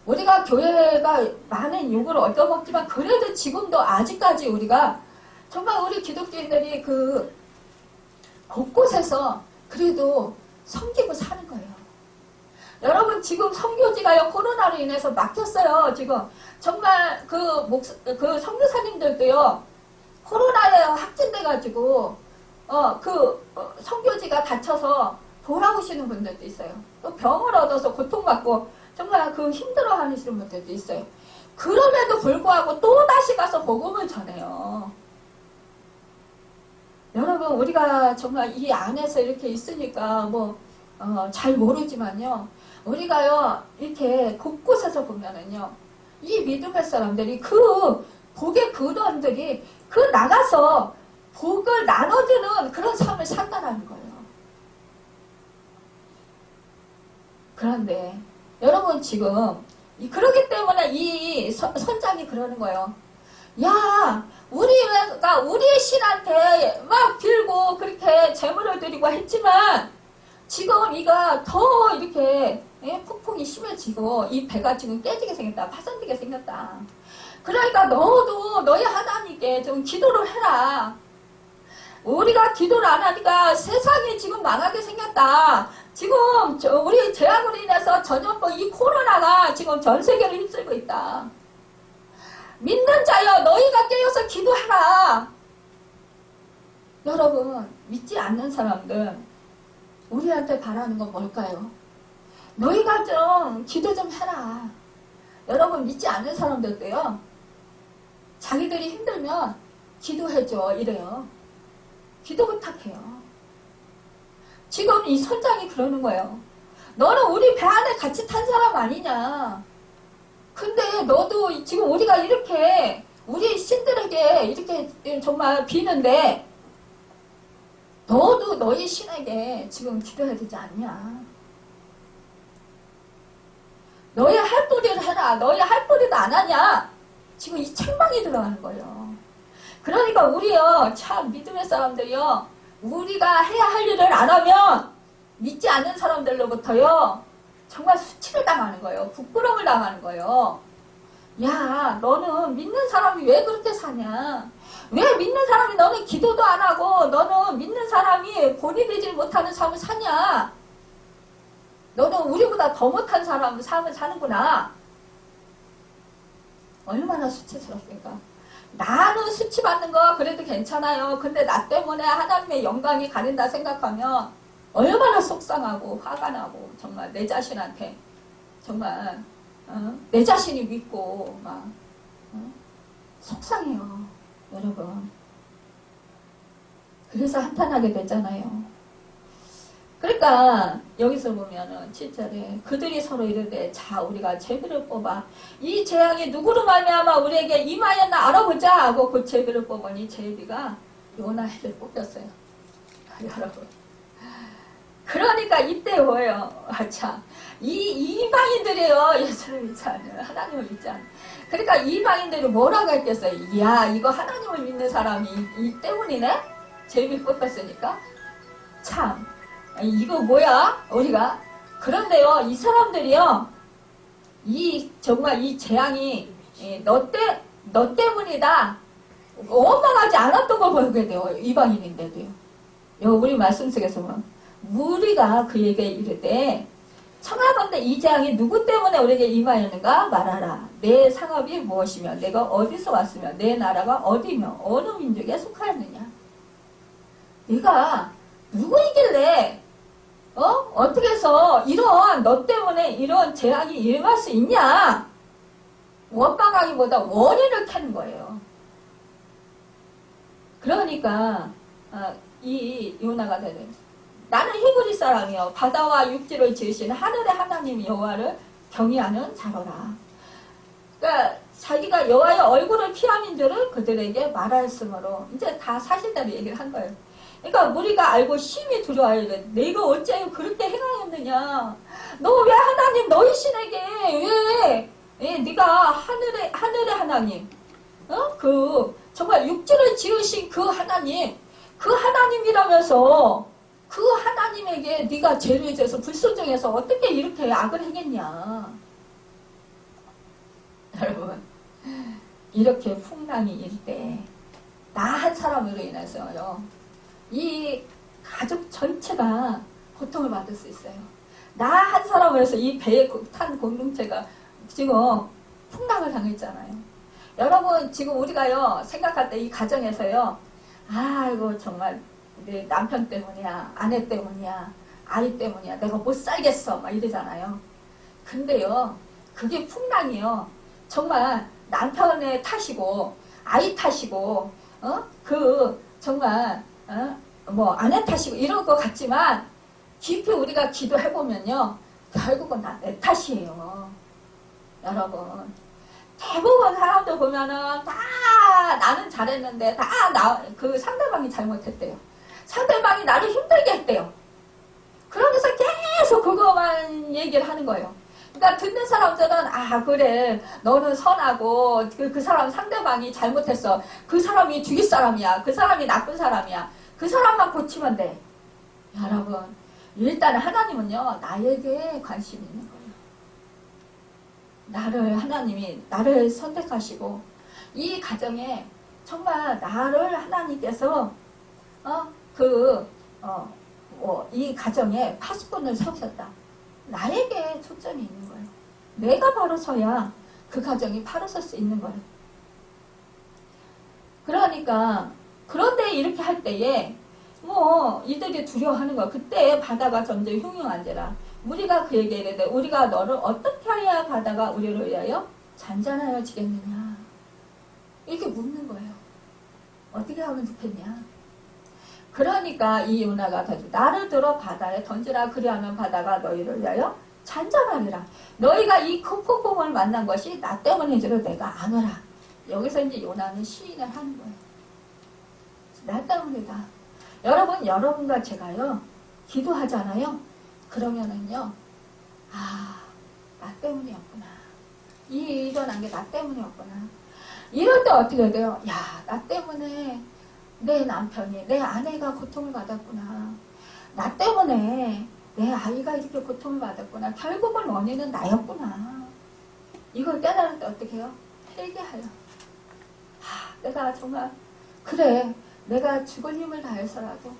우리가 교회가 많은 욕을 얻어먹지만 그래도 지금도 아직까지 우리가 정말 우리 기독교인들이 그 곳곳에서 그래도 섬기고 사는 거예요. 여러분 지금 선교지가요 코로나로 인해서 막혔어요. 지금 정말 그 선교사님들도요 코로나에 확진돼가지고 선교지가 닫혀서 돌아오시는 분들도 있어요. 또 병을 얻어서 고통받고 정말 그 힘들어하시는 분들도 있어요. 그럼에도 불구하고 또 다시 가서 복음을 전해요. 여러분 우리가 정말 이 안에서 이렇게 있으니까 잘 모르지만요 우리가요 이렇게 곳곳에서 보면은요 이 믿음의 사람들이 그 복의 근원들이 그 나가서 복을 나눠주는 그런 삶을 산다는 거예요. 그런데 여러분 지금 그러기 때문에 이 선장이 그러는 거예요. 야, 우리가 우리의 신한테 막 빌고 그렇게 재물을 드리고 했지만 지금 이가 더 이렇게 폭풍이 심해지고 이 배가 지금 깨지게 생겼다. 파손되게 생겼다. 그러니까 너도 너희 하나님께 좀 기도를 해라. 우리가 기도를 안 하니까 세상이 지금 망하게 생겼다. 지금 우리 재앙으로 인해서 전염병 이 코로나가 지금 전 세계를 휩쓸고 있다. 믿는 자여 너희가 깨어서 기도하라. 여러분 믿지 않는 사람들 우리한테 바라는 건 뭘까요? 너희가 좀 기도 좀 해라. 여러분 믿지 않는 사람들도요. 자기들이 힘들면 기도해줘 이래요. 기도 부탁해요. 지금 이 선장이 그러는 거예요. 너는 우리 배 안에 같이 탄 사람 아니냐. 근데 너도 지금 우리가 이렇게 우리 신들에게 이렇게 정말 비는데 너도 너희 신에게 지금 기도해야 되지 않냐. 너희 할도리를 해라. 너희 할도리도 안 하냐. 지금 이 책망이 들어가는 거예요. 그러니까 우리요 참 믿음의 사람들이요 우리가 해야 할 일을 안 하면 믿지 않는 사람들로부터요 정말 수치를 당하는 거예요. 부끄러움을 당하는 거예요. 야 너는 믿는 사람이 왜 그렇게 사냐. 왜 믿는 사람이 너는 기도도 안 하고 너는 믿는 사람이 본이 되지 못하는 삶을 사냐. 너는 우리보다 더 못한 삶을 사는구나. 얼마나 수치스럽습니까. 나는 수치받는 거 그래도 괜찮아요. 근데 나 때문에 하나님의 영광이 가린다 생각하면 얼마나 속상하고 화가 나고 정말 내 자신한테 정말 내 자신이 믿고 막 속상해요. 여러분. 그래서 한탄하게 되잖아요. 그러니까 여기서 보면은 7절에 그들이 서로 이르되 자 우리가 제비를 뽑아 이 재앙이 누구로 말미암아 우리에게 임하였나 알아보자 하고 그 제비를 뽑으니 제비가 요나를 뽑혔어요. 여러분. 그러니까 이때 뭐예요? 참. 이방인들이에요. 예수를 믿지 않아요. 하나님을 믿지 않아요. 그러니까 이방인들이 뭐라고 했겠어요? 이야 이거 하나님을 믿는 사람이 이 때문이네? 제비 뽑혔으니까? 참. 이거 뭐야? 우리가? 그런데요, 이 사람들이요, 정말 이 재앙이, 너 때문이다. 원망하지 않았던 걸 보게 돼요. 이방인인데도요. 우리 말씀 속에서 보면, 우리가 그에게 이르되, 청하건대 이 재앙이 누구 때문에 우리에게 임하였는가 말하라. 내 상업이 무엇이며, 내가 어디서 왔으며, 내 나라가 어디며, 어느 민족에 속하였느냐. 네가 누구이길래, 어떻게 해서 너 때문에 이런 재앙이 일어날 수 있냐? 원망하기보다 원인을 캐는 거예요. 그러니까, 이 요나가 되는, 나는 히브리 사람이요. 바다와 육지를 지으신 하늘의 하나님 여호와를 경외하는 자로라. 그러니까, 자기가 여호와의 얼굴을 피함인 줄을 그들에게 말하였으므로, 이제 다 사실대로 얘기를 한 거예요. 그러니까 우리가 알고 심히 두려워야 돼. 내가 어째 그렇게 행하였느냐. 너 왜 하나님 너희 신에게 왜 네가 하늘의 하나님 정말 육지를 지으신 그 하나님 그 하나님이라면서 그 하나님에게 네가 죄를 져서 불순종해서 어떻게 이렇게 악을 행했냐. 여러분 이렇게 풍랑이 일 때 나 한 사람으로 인해서요 이 가족 전체가 고통을 받을 수 있어요. 나 한 사람으로 해서 이 배에 탄 공동체가 지금 풍랑을 당했잖아요. 여러분 지금 우리가요 생각할 때 이 가정에서요 아이고 정말 내 남편 때문이야 아내 때문이야 아이 때문이야 내가 못 살겠어 막 이러잖아요. 근데요 그게 풍랑이요 정말 남편의 탓이고 아이 탓이고 정말 아내 탓이고 이런 것 같지만 깊이 우리가 기도해보면요 결국은 다 내 탓이에요. 여러분 대부분 사람들 보면은 다 나는 잘했는데 다 그 상대방이 잘못했대요. 상대방이 나를 힘들게 했대요. 그러면서 계속 그거만 얘기를 하는 거예요. 그러니까 듣는 사람들은 아 그래 너는 선하고 그 사람 상대방이 잘못했어. 그 사람이 죽일 사람이야. 그 사람이 나쁜 사람이야. 그 사람만 고치면 돼. 여러분 일단 하나님은요 나에게 관심이 있는 거예요. 하나님이 나를 선택하시고 이 가정에 정말 나를 하나님께서 이 가정에 파수꾼을 세우셨다. 나에게 초점이 있는 거예요. 내가 바로 서야 그 가정이 바로 설 수 있는 거예요. 그러니까 그런데 이렇게 할 때에 이들이 두려워하는 거야. 그때 바다가 점점 흉흉한지라 우리가 그에게 이르되 우리가 너를 어떻게 해야 바다가 우리를 위하여 잔잔하여지겠느냐 이렇게 묻는 거예요. 어떻게 하면 좋겠냐. 그러니까 이 요나가 나를 들어 바다에 던지라. 그리하면 바다가 너희를 위하여 잔잔하리라. 너희가 이 큰 폭풍을 만난 것이 나 때문인지를 내가 아노라. 여기서 이제 요나는 시인을 하는 거예요. 나 때문이다. 여러분, 여러분과 제가요 기도하잖아요. 그러면은요 나 때문이었구나. 일어난 게 나 때문이었구나. 이럴 때 어떻게 돼요? 나 때문에 내 남편이, 내 아내가 고통을 받았구나. 나 때문에 내 아이가 이렇게 고통을 받았구나. 결국은 원인은 나였구나. 이걸 깨달을 때 어떻게 해요? 회개하여. 내가 정말 그래. 내가 죽을 힘을 다해서라도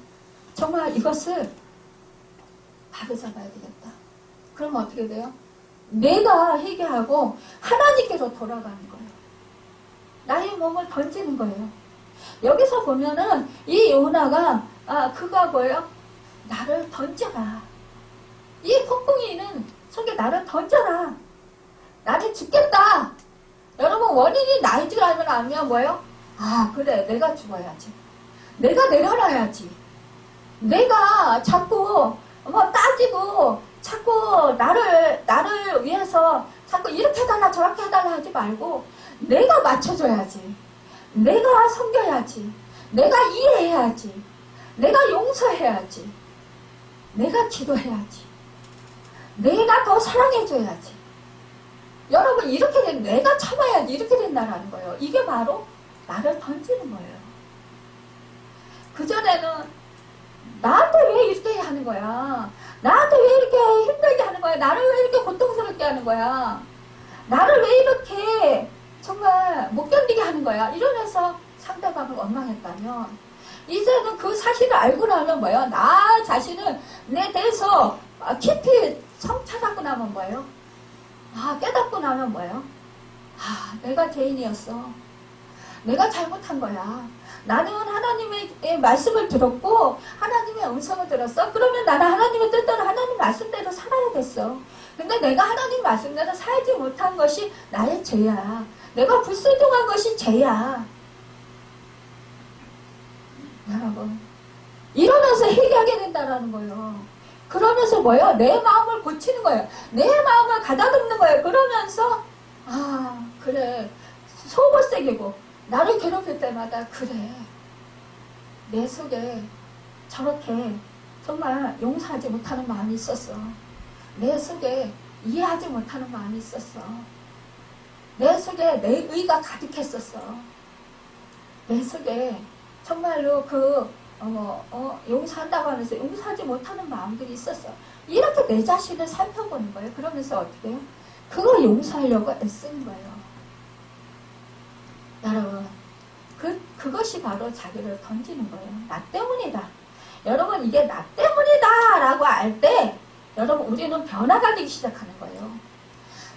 정말 이것을 바로잡아야 되겠다. 그럼 어떻게 돼요? 내가 회개하고 하나님께로 돌아가는 거예요. 나의 몸을 던지는 거예요. 여기서 보면은 이 요나가 그가 뭐예요? 나를 던져라. 이 폭풍이는 속에 나를 던져라. 나는 죽겠다. 여러분 원인이 나인 줄 알면 뭐예요? 그래 내가 죽어야지. 내가 내려놔야지. 내가 자꾸 따지고 자꾸 나를 위해서 자꾸 이렇게 해달라 저렇게 해달라 하지 말고 내가 맞춰줘야지. 내가 섬겨야지. 내가 이해해야지. 내가 용서해야지. 내가 기도해야지. 내가 더 사랑해줘야지. 여러분 이렇게 된 내가 참아야지. 이렇게 된다라는 거예요. 이게 바로 나를 던지는 거예요. 그전에는 나한테 왜 이렇게 하는 거야? 나한테 왜 이렇게 힘들게 하는 거야? 나를 왜 이렇게 고통스럽게 하는 거야? 나를 왜 이렇게 정말 못 견디게 하는 거야? 이러면서 상대방을 원망했다면 이제는 그 사실을 알고 나면 뭐예요? 나 자신을 내 대해서 깊이 성찰하고 나면 뭐예요? 깨닫고 나면 뭐예요? 내가 죄인이었어. 내가 잘못한 거야. 나는 하나님의 말씀을 들었고 하나님의 음성을 들었어. 그러면 나는 하나님의 뜻대로 하나님 말씀대로 살아야겠어. 근데 내가 하나님 말씀대로 살지 못한 것이 나의 죄야. 내가 불순종한 것이 죄야. 여러분 이러면서 회개하게 된다는 거예요. 그러면서 뭐예요? 내 마음을 고치는 거예요. 내 마음을 가다듬는 거예요. 그러면서 그래 속옷새기고 나를 괴롭힐 때마다 그래 내 속에 저렇게 정말 용서하지 못하는 마음이 있었어. 내 속에 이해하지 못하는 마음이 있었어. 내 속에 내 의가 가득했었어. 내 속에 정말로 용서한다고 하면서 용서하지 못하는 마음들이 있었어. 이렇게 내 자신을 살펴보는 거예요. 그러면서 어떻게 해요? 그걸 용서하려고 애쓰는 거예요. 여러분 그것이 바로 자기를 던지는 거예요. 나 때문이다. 여러분 이게 나 때문이다 라고 알 때 여러분 우리는 변화가 되기 시작하는 거예요.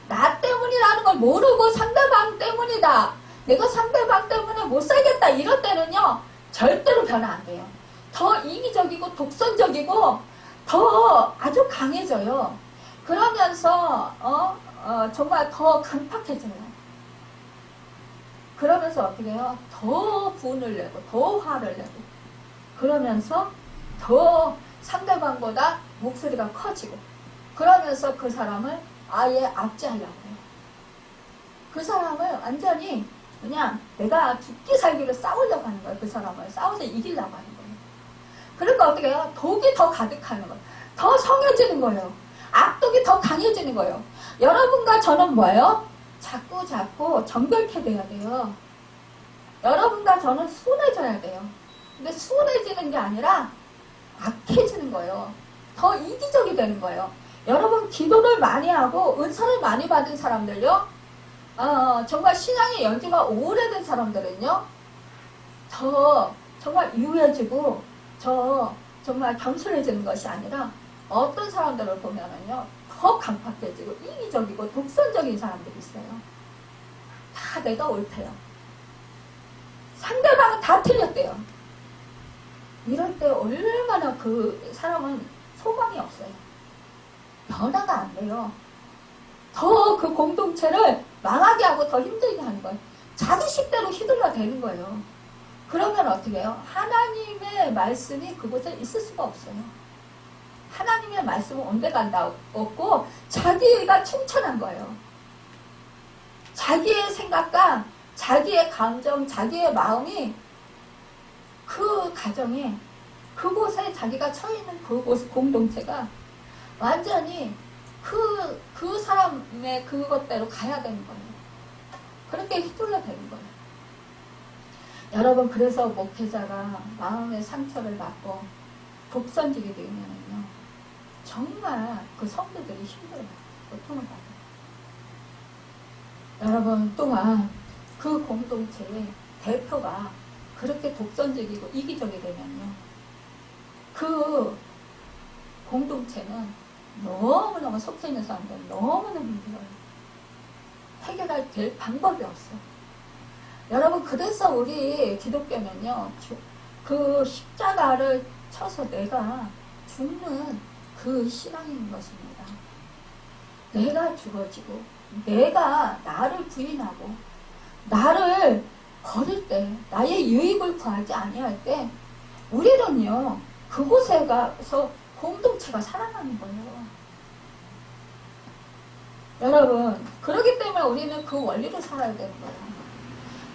나 때문이라는 걸 모르고 상대방 때문이다. 내가 상대방 때문에 못 살겠다. 이럴 때는요. 절대로 변화 안 돼요. 더 이기적이고 독선적이고 더 아주 강해져요. 그러면서 정말 더 강팍해져요. 그러면서 어떻게 해요? 더 분을 내고 더 화를 내고 그러면서 더 상대방보다 목소리가 커지고 그러면서 그 사람을 아예 압제하려고 해요. 그 사람을 완전히 그냥 내가 죽기 살기로 싸우려고 하는 거예요. 그 사람을 싸워서 이기려고 하는 거예요. 그러니까 어떻게 해요? 독이 더 가득하는 거예요. 더 성해지는 거예요. 악독이 더 강해지는 거예요. 여러분과 저는 뭐예요? 자꾸 정결케 돼야 돼요. 여러분과 저는 순해져야 돼요. 근데 순해지는 게 아니라 악해지는 거예요. 더 이기적이 되는 거예요. 여러분 기도를 많이 하고 은사를 많이 받은 사람들요, 정말 신앙의 연주가 오래된 사람들은요, 더 정말 유해지고 정말 겸손해지는 것이 아니라 어떤 사람들을 보면은요, 더 강팍해지고 이기적이고 독선적인 사람들이 있어요. 다 내가 옳대요. 상대방은 다 틀렸대요. 이럴 때 얼마나 그 사람은 소망이 없어요. 변화가 안 돼요. 더 그 공동체를 망하게 하고 더 힘들게 하는 거예요. 자기 식대로 휘둘러 대는 거예요. 그러면 어떻게 해요? 하나님의 말씀이 그곳에 있을 수가 없어요. 하나님의 말씀은 온데 간다 없고 자기가 충천한 거예요. 자기의 생각과 자기의 감정, 자기의 마음이 그 가정에, 그곳에 자기가 처해있는 그곳 공동체가 완전히 그 사람의 그것대로 가야 되는 거예요. 그렇게 휘둘러 되는 거예요. 여러분, 그래서 목회자가 마음의 상처를 받고 독선지게 되면은요, 정말 그 성도들이 힘들어요. 고통을 받아요. 여러분, 또한 그 공동체의 대표가 그렇게 독선적이고 이기적이 되면요, 그 공동체는 너무너무 속해있는 사람들은 너무너무 힘들어요. 해결할 될 방법이 없어요. 여러분, 그래서 우리 기독교는요, 그 십자가를 쳐서 내가 죽는 그 신앙인 것입니다. 내가 죽어지고 내가 나를 부인하고 나를 버릴 때, 나의 유익을 구하지 아니할 때 우리는요, 그곳에 가서 공동체가 살아나는 거예요. 여러분, 그렇기 때문에 우리는 그 원리로 살아야 되는 거예요.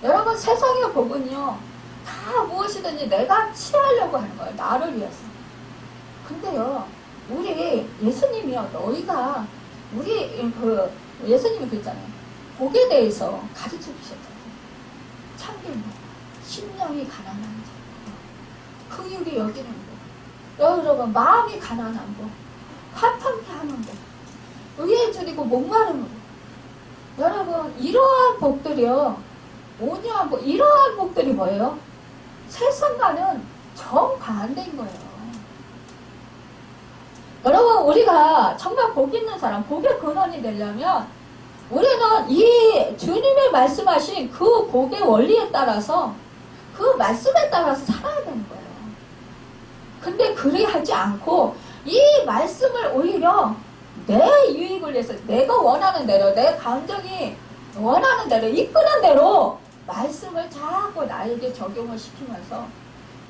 여러분, 세상의 복은요, 다 무엇이든지 내가 취하려고 하는 거예요. 나를 위해서. 근데요, 우리 예수님이요, 너희가 우리 예수님이 그랬잖아요. 복에 대해서 가르쳐 주셨잖아요. 참기름, 심령이 가난한 자, 긍휼히 여기는 것, 여러분 마음이 가난한 것, 화평케 하는 것, 의에 줄이고 목마른 것. 여러분, 이러한 복들이요, 온유한 복, 이러한 복들이 뭐예요? 세상과는 정반대인 거예요. 여러분, 우리가 정말 복 있는 사람, 복의 근원이 되려면 우리는 이 주님이 말씀하신 그 복의 원리에 따라서, 그 말씀에 따라서 살아야 되는 거예요. 근데 그리 하지 않고 이 말씀을 오히려 내 유익을 위해서, 내가 원하는 대로, 내 감정이 원하는 대로, 이끄는 대로 말씀을 자꾸 나에게 적용을 시키면서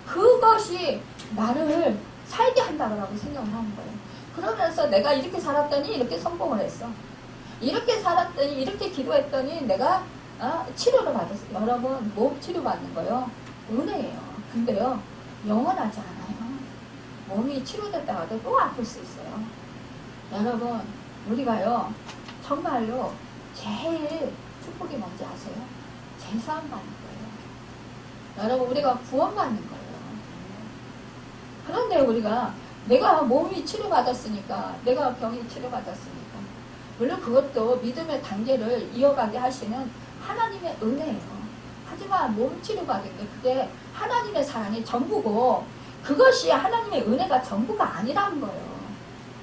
그것이 나를 살게 한다고 생각을 하는 거예요. 그러면서 내가 이렇게 살았더니 이렇게 성공을 했어. 이렇게 살았더니, 이렇게 기도했더니 내가 치료를 받았어. 여러분, 몸 치료 받는 거요, 은혜예요. 근데요, 영원하지 않아요. 몸이 치료됐다가도 또 아플 수 있어요. 여러분, 우리가요, 정말로 제일 축복이 뭔지 아세요? 제사함 받는 거예요. 여러분, 우리가 구원 받는 거예요. 그런데 우리가, 내가 몸이 치료받았으니까, 내가 병이 치료받았으니까, 물론 그것도 믿음의 단계를 이어가게 하시는 하나님의 은혜예요. 하지만 몸 치료받은 게 그게 하나님의 사랑이 전부고, 그것이 하나님의 은혜가 전부가 아니라는 거예요.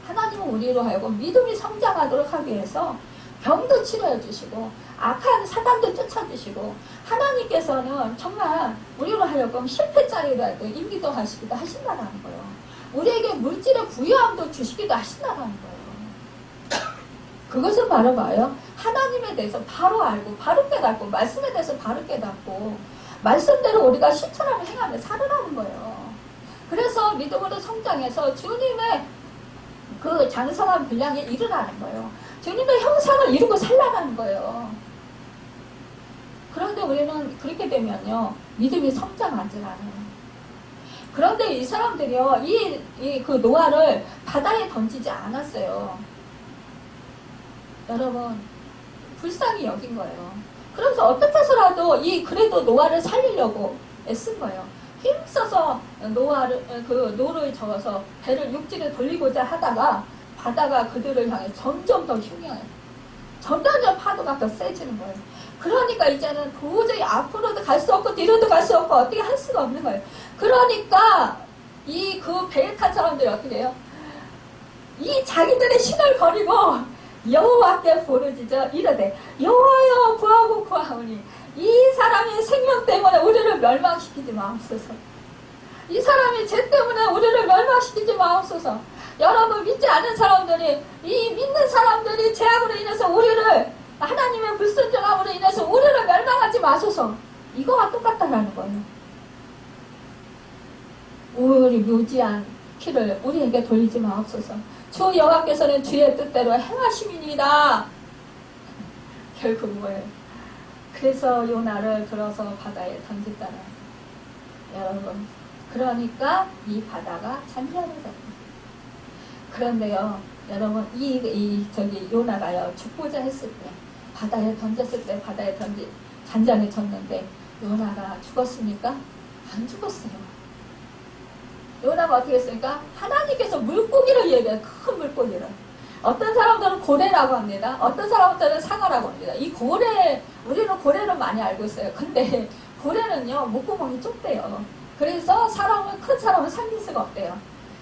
하나님은 우리로 하여금 믿음이 성장하도록 하기 위해서 병도 치료해 주시고 악한 사단도 쫓아주시고, 하나님께서는 정말 우리로 하여금 실패자리라도 인기도 하시기도 하신다는 거예요. 우리에게 물질의 부유함도 주시기도 하신다는 거예요. 그것은 바로 뭐예요? 하나님에 대해서 바로 알고 바로 깨닫고, 말씀에 대해서 바로 깨닫고, 말씀대로 우리가 실천하며 행하며 살아가는 거예요. 그래서 믿음으로 성장해서 주님의 그 장성한 분량에 이르라는 거예요. 주님의 형상을 이루고 살라는 거예요. 그런데 우리는 그렇게 되면요, 믿음이 성장하지 않아요. 그런데 이 사람들이요, 그 노아를 바다에 던지지 않았어요. 여러분 불쌍히 여긴 거예요. 그래서 어떻게 해서라도 그래도 노아를 살리려고 애쓴 거예요. 힘써서 노를 저어서 배를 육지를 돌리고자 하다가 바다가 그들을 향해 점점 더 흉해요. 점점 파도가 더 세지는 거예요. 그러니까 이제는 도저히 앞으로도 갈 수 없고 뒤로도 갈 수 없고 어떻게 할 수가 없는 거예요. 그러니까 그 배에 탄 사람들이 어떻게 해요? 이 자기들의 신을 버리고 여호와께 부르짖어 이르되 여호와여 구하고 구하오니 이 사람이 생명 때문에 우리를 멸망시키지 마옵소서. 이 사람이 죄 때문에 우리를 멸망시키지 마옵소서. 여러분 믿지 않은 사람들이 이 믿는 사람들이 죄악으로 인해서 우리를 하나님의 불순종함으로 인해서 우리를 멸망하지 마소서. 이거와 똑같다라는 거예요. 우리 묘지한 피를 우리에게 돌리지 마옵소서. 주 여호와께서는 주의 뜻대로 행하심이니이다. 결국 뭐예요? 그래서 요나를 들어서 바다에 던졌잖아요. 여러분 그러니까 이 바다가 잔잔해졌어요. 그런데요 여러분 요나가요 죽고자 했을 때 바다에 던졌을 때 잔잔해졌는데 요나가 죽었습니까? 안 죽었어요. 요나가 어떻게 했습니까? 하나님께서 물고기를 얘기해요. 큰 물고기를. 어떤 사람들은 고래라고 합니다. 어떤 사람들은 상어라고 합니다. 우리는 고래를 많이 알고 있어요. 근데 고래는요 목구멍이 좁대요. 그래서 큰 사람을 살릴 수가 없대요.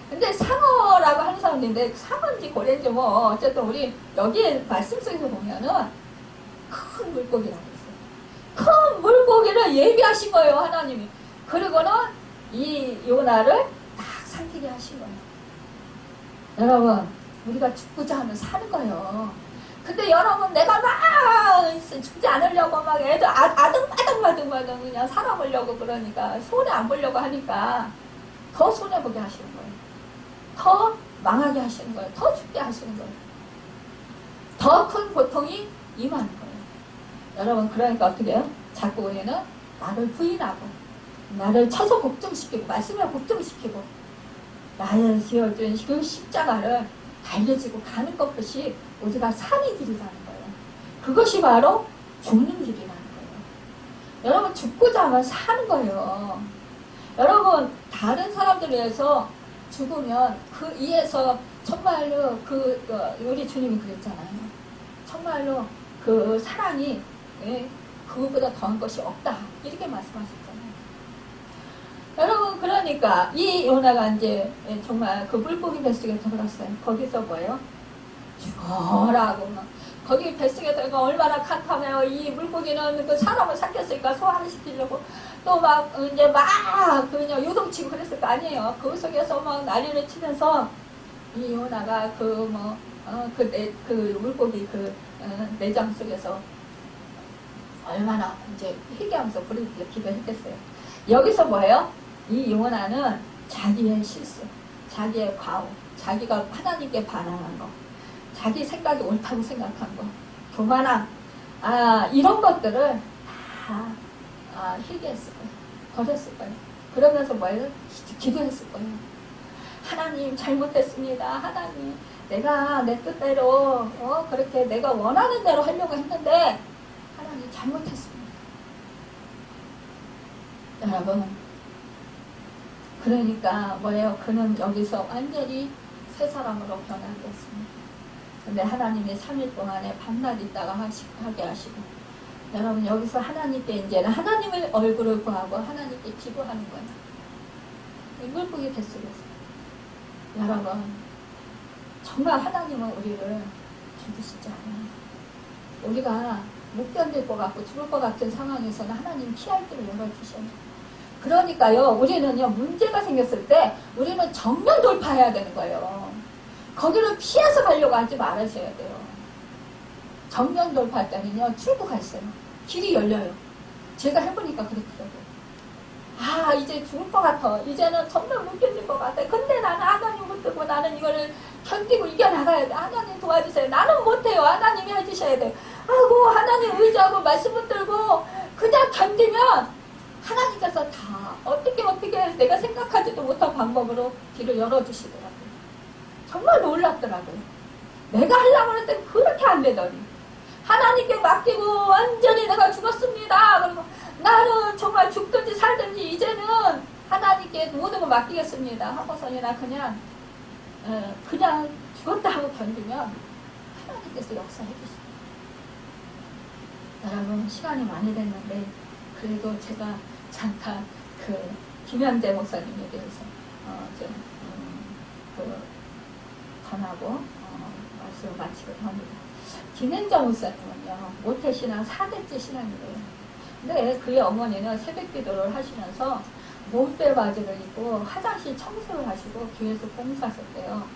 근데 상어라고 하는 사람인데 상어인지 고래인지 뭐 어쨌든 우리 여기에 말씀 속에서 보면은 큰 물고기라고 했어요. 큰 물고기를 예비하신 거예요 하나님이. 그리고는 이 요나를 딱 삼키게 하신 거예요. 여러분 우리가 죽고자 하면 사는 거예요. 근데 여러분 내가 막 죽지 않으려고 막 애들 아등바등 그냥 살아보려고 그러니까 손해 안 보려고 하니까 더 손해보게 하시는 거예요. 더 망하게 하시는 거예요. 더 죽게 하시는 거예요. 더 큰 고통이 임하는 거예요. 여러분 그러니까 어떻게 해요? 자꾸 우리는 나를 부인하고 나를 쳐서 복종시키고 말씀을 복종시키고 나를 지어준 그 십자가를 달려지고 가는 것이 우리가 사는 길이라는 거예요. 그것이 바로 죽는 길이라는 거예요. 여러분 죽고자 하면 사는 거예요. 여러분 다른 사람들에 의해서 죽으면 그 이에서 정말로 우리 주님이 그랬잖아요. 정말로 그 사랑이 그것보다 더한 것이 없다 이렇게 말씀하셨잖아요. 여러분 그러니까 이 요나가 이제 정말 그 물고기 뱃속에 들어갔어요. 거기서 뭐예요? 죽어라고 막 거기 뱃속에 들어가 얼마나 칸칸해요. 이 물고기는 그 사람을 삭혔으니까 소화를 시키려고 또 막 이제 막 그냥 요동치고 그랬을 거 아니에요. 그 속에서 막 난리를 치면서 이 요나가 그 물고기 내장 속에서 얼마나 이제 회개하면서 부르짖어 기도했겠어요. 여기서 뭐예요? 이 요나는 자기의 실수, 자기의 과오, 자기가 하나님께 반항한 거, 자기 생각이 옳다고 생각한 거, 교만함, 이런 것들을 다 회개했을 거예요. 버렸을 거예요. 그러면서 뭐예요? 기도했을 거예요. 하나님 잘못했습니다. 하나님 내가 내 뜻대로 그렇게 내가 원하는 대로 하려고 했는데 하나님 잘못했습니다. 여러분 그러니까 뭐예요? 그는 여기서 완전히 새 사람으로 변화되었습니다. 근데 하나님이 3일 동안에 밤낮 있다가 하게 하시고 여러분 여기서 하나님께 이제는 하나님의 얼굴을 구하고 하나님께 기도하는 거예요. 물고기 뱃속에서 여러분 정말 하나님은 우리를 죽이시지 않아요. 우리가 못 견딜 것 같고 죽을 것 같은 상황에서는 하나님 피할 길을 열어주셔요. 그러니까요 우리는요 문제가 생겼을 때 우리는 정면 돌파해야 되는 거예요. 거기를 피해서 가려고 하지 말으셔야 돼요. 정면 돌파할 때는요 출구가 있어요. 길이 열려요. 제가 해보니까 그렇더라고요. 이제 죽을 것 같아. 이제는 정말 못 견딜 것 같아. 근데 나는 하나님 붙들고 나는 이거를 견디고 이겨나가야 돼. 하나님 도와주세요. 나는 못해요. 하나님이 해주셔야 돼요. 하나님 의지하고 말씀 붙들고 그냥 견디면 하나님께서 다 어떻게 내가 생각하지도 못한 방법으로 길을 열어주시더라고요. 정말 놀랍더라고요. 내가 하려고 했더니 그렇게 안 되더니 하나님께 맡기고 완전히 내가 죽었습니다. 그리고 나는 정말 죽든지 살든지 이제는 하나님께 모든 걸 맡기겠습니다. 하고서니나 그냥 죽었다 하고 견디면 하나님께서 역사해 주십니다. 여러분 시간이 많이 됐는데 그래도 제가 잠깐 그 김현재 목사님에 대해서 전하고 말씀을 마치고자 합니다. 김현재 목사님은요 모태신앙 4대째 신앙이래요. 근데 그의 어머니는 새벽기도를 하시면서 몸빼 바지를 입고 화장실 청소를 하시고 교회에서 봉사하셨대요.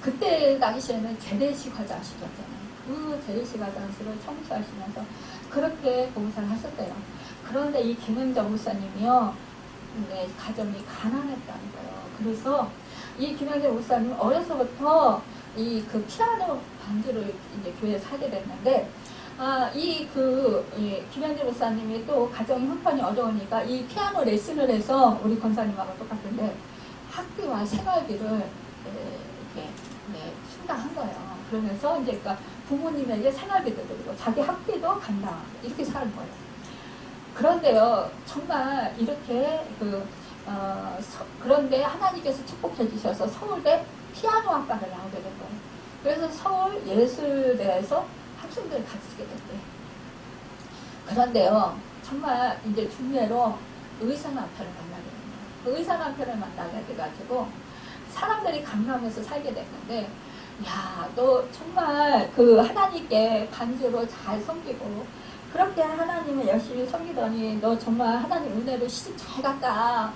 그때 당시에는 재래식 화장실이었잖아요. 그 재래식 화장실을 청소하시면서 그렇게 봉사를 하셨대요. 그런데 이 김현정 목사님이요, 가정이 가난했다는 거예요. 그래서 이 김현정 목사님 어려서부터 그 피아노 반주를 이제 교회에 사게 됐는데, 김현정 목사님이 또 가정이 형편이 어려우니까 이 피아노 레슨을 해서 우리 권사님하고 똑같은데 학비와 생활비를 이렇게 충당한 거예요. 그러면서 이제 그러니까 부모님에게 생활비도 드리고 자기 학비도 감당하고 이렇게 사는 거예요. 그런데요, 정말 이렇게 그런데 하나님께서 축복해 주셔서 서울대 피아노 학과를 나오게 된 거예요. 그래서 서울 예술대에서 학생들을 가르치게 됐대요. 그런데요, 정말 이제 중매로 의사 남편을 만나게 됩니다. 의사 남편을 만나게 돼가지고 사람들이 강남에서 살게 됐는데, 야, 너 정말 그 하나님께 반주로 잘 섬기고 그렇게 하나님을 열심히 섬기더니 너 정말 하나님 은혜로 시집 잘 갔다.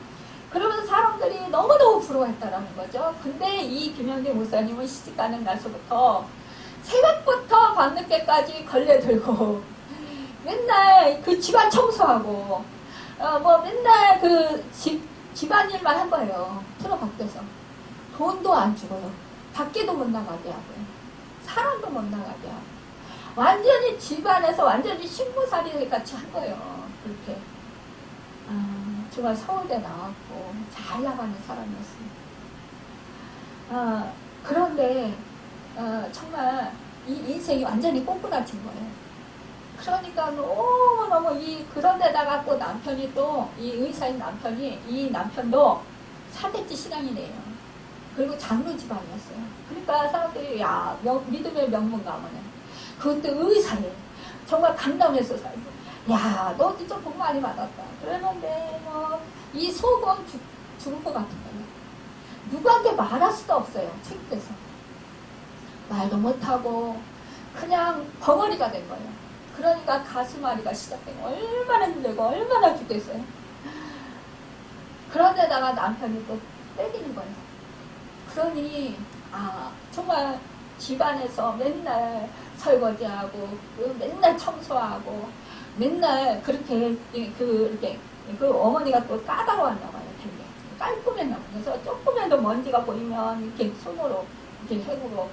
그러면서 사람들이 너무너무 부러워했다라는 거죠. 근데 이 김현재 목사님은 시집 가는 날서부터 새벽부터 밤늦게까지 걸레 들고 맨날 그 집안 청소하고 맨날 그 집안일만 한 거예요. 틀어 밖에서. 돈도 안 주고요. 밖에도 못 나가게 하고요. 사람도 못 나가게 하고. 완전히 집안에서 완전히 신부살이 같이 한 거예요. 그렇게. 정말 서울대 나왔고 잘 나가는 사람이었습니다. 그런데 정말 이 인생이 완전히 꼬꾸라진 거예요. 그러니까 너무너무 그런데다가 또 남편이 또 이 의사인 남편이 이 남편도 4대째 신앙이네요. 그리고 장로 집안이었어요. 그러니까 사람들이 야 믿음의 명문 가문에 그것도 의사예요. 정말 강남에서 살고 야 너 진짜 복 많이 받았다. 그러는데 이 속은 죽을 것 같은 거예요. 누구한테 말할 수도 없어요. 창피해서 말도 못하고 그냥 벙어리가 된 거예요. 그러니까 가슴앓이가 시작된 거예요. 얼마나 힘들고 얼마나 죽겠어요. 그런데다가 남편이 또 때리는 거예요. 그러니 정말 집안에서 맨날 설거지하고 맨날 청소하고 맨날 그렇게 그 어머니가 또 까다로웠나 봐요. 되게 깔끔했나 봐요. 그래서 조금이라도 먼지가 보이면 이렇게 손으로 이렇게 해보고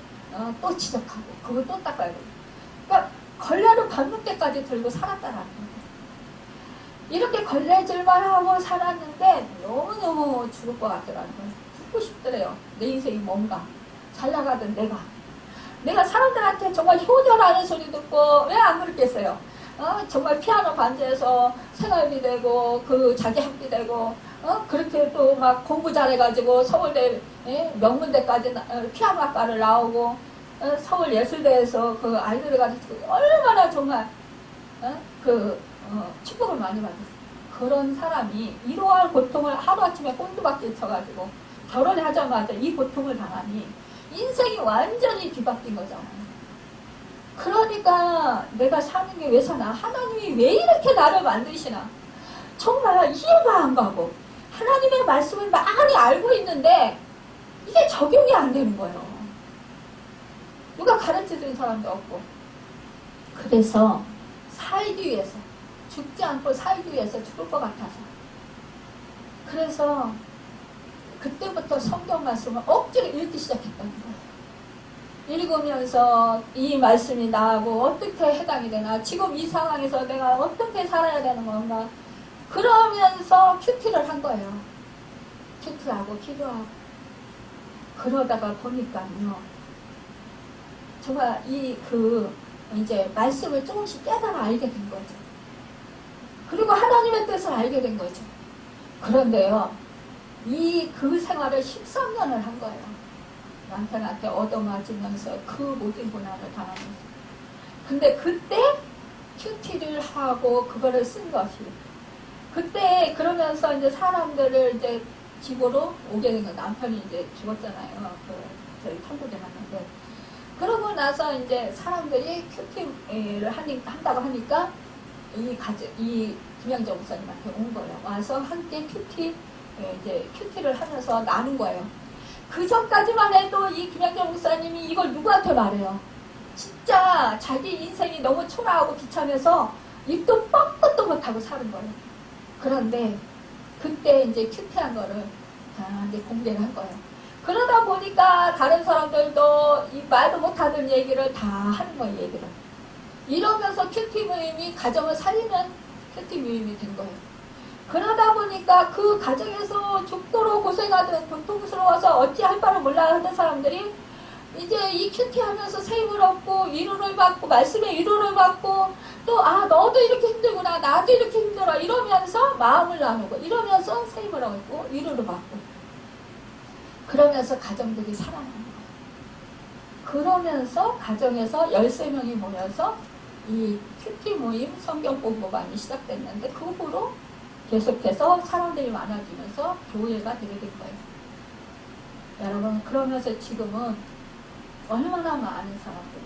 또 지적하고 그걸 또 닦아야 돼요. 그러니까 걸레를 밤늦게까지 들고 살았다라는 거예요. 이렇게 걸레질만 하고 살았는데 너무너무 죽을 것 같더라는 거예요. 죽고 싶더래요. 내 인생이 뭔가 잘 나가던 내가 사람들한테 정말 효녀라는 소리 듣고 왜 안 그랬겠어요. 정말 피아노 반주해서 생활비 되고 그 자기 학비 되고 그렇게 또 막 공부 잘해가지고 서울대 명문대까지 피아노 학과를 나오고 서울 예술대에서 그 아이들을 가르치고 얼마나 정말 축복을 많이 받았어요. 그런 사람이 이러한 고통을 하루아침에 꼰두박질 쳐가지고 결혼하자마자 이 고통을 당하니 인생이 완전히 뒤바뀐 거잖아요. 그러니까 내가 사는 게 왜 사나? 하나님이 왜 이렇게 나를 만드시나? 정말 이해가 안 가고 하나님의 말씀을 많이 알고 있는데 이게 적용이 안 되는 거예요. 누가 가르쳐준 사람도 없고. 그래서 살기 위해서 죽지 않고 살기 위해서 죽을 것 같아서 그래서 그때부터 성경 말씀을 억지로 읽기 시작했다는 거예요. 읽으면서 이 말씀이 나하고 어떻게 해당이 되나, 지금 이 상황에서 내가 어떻게 살아야 되는 건가, 그러면서 큐티를 한 거예요. 큐티하고 기도하고. 그러다가 보니까요, 정말 이제 말씀을 조금씩 깨달아 알게 된 거죠. 그리고 하나님의 뜻을 알게 된 거죠. 그런데요, 그 생활을 13년을 한 거예요. 남편한테 얻어맞으면서 그 모든 고난을 당하면서. 근데 그때 큐티를 하고 그거를 쓴 것이, 그때 그러면서 이제 사람들을 이제 집으로 오게 된 거예요. 남편이 이제 죽었잖아요. 저희 천국에 갔는데. 그러고 나서 이제 사람들이 큐티를 한다고 하니까 이 김양정 목사님한테 온 거예요. 와서 함께 큐티를 하면서 나눈 거예요. 그 전까지만 해도 이 김양정 목사님이 이걸 누구한테 말해요? 진짜 자기 인생이 너무 초라하고 비참해서 입도 뻥끗도 못하고 사는 거예요. 그런데 그때 이제 큐티한 거를 다 이제 공개를 한 거예요. 그러다 보니까 다른 사람들도 이 말도 못하는 얘기를 다 하는 거예요, 얘기를. 이러면서 큐티 모임이 가정을 살리는 큐티 모임이 된 거예요. 그러다 보니까 그 가정에서 죽도록 고생하던, 고통스러워서 어찌할 바를 몰라 하던 사람들이 이제 이 큐티 하면서 새 힘을 얻고 위로를 받고 말씀의 위로를 받고 또 너도 이렇게 힘들구나, 나도 이렇게 힘들어 이러면서 마음을 나누고 이러면서 새 힘을 얻고 위로를 받고 그러면서 가정들이 살아나는 거예요. 그러면서 가정에서 13명이 모여서 이 큐티 모임 성경 공부반이 시작됐는데 그 후로 계속해서 사람들이 많아지면서 교회가 되게 된 거예요. 여러분, 그러면서 지금은 얼마나 많은 사람들이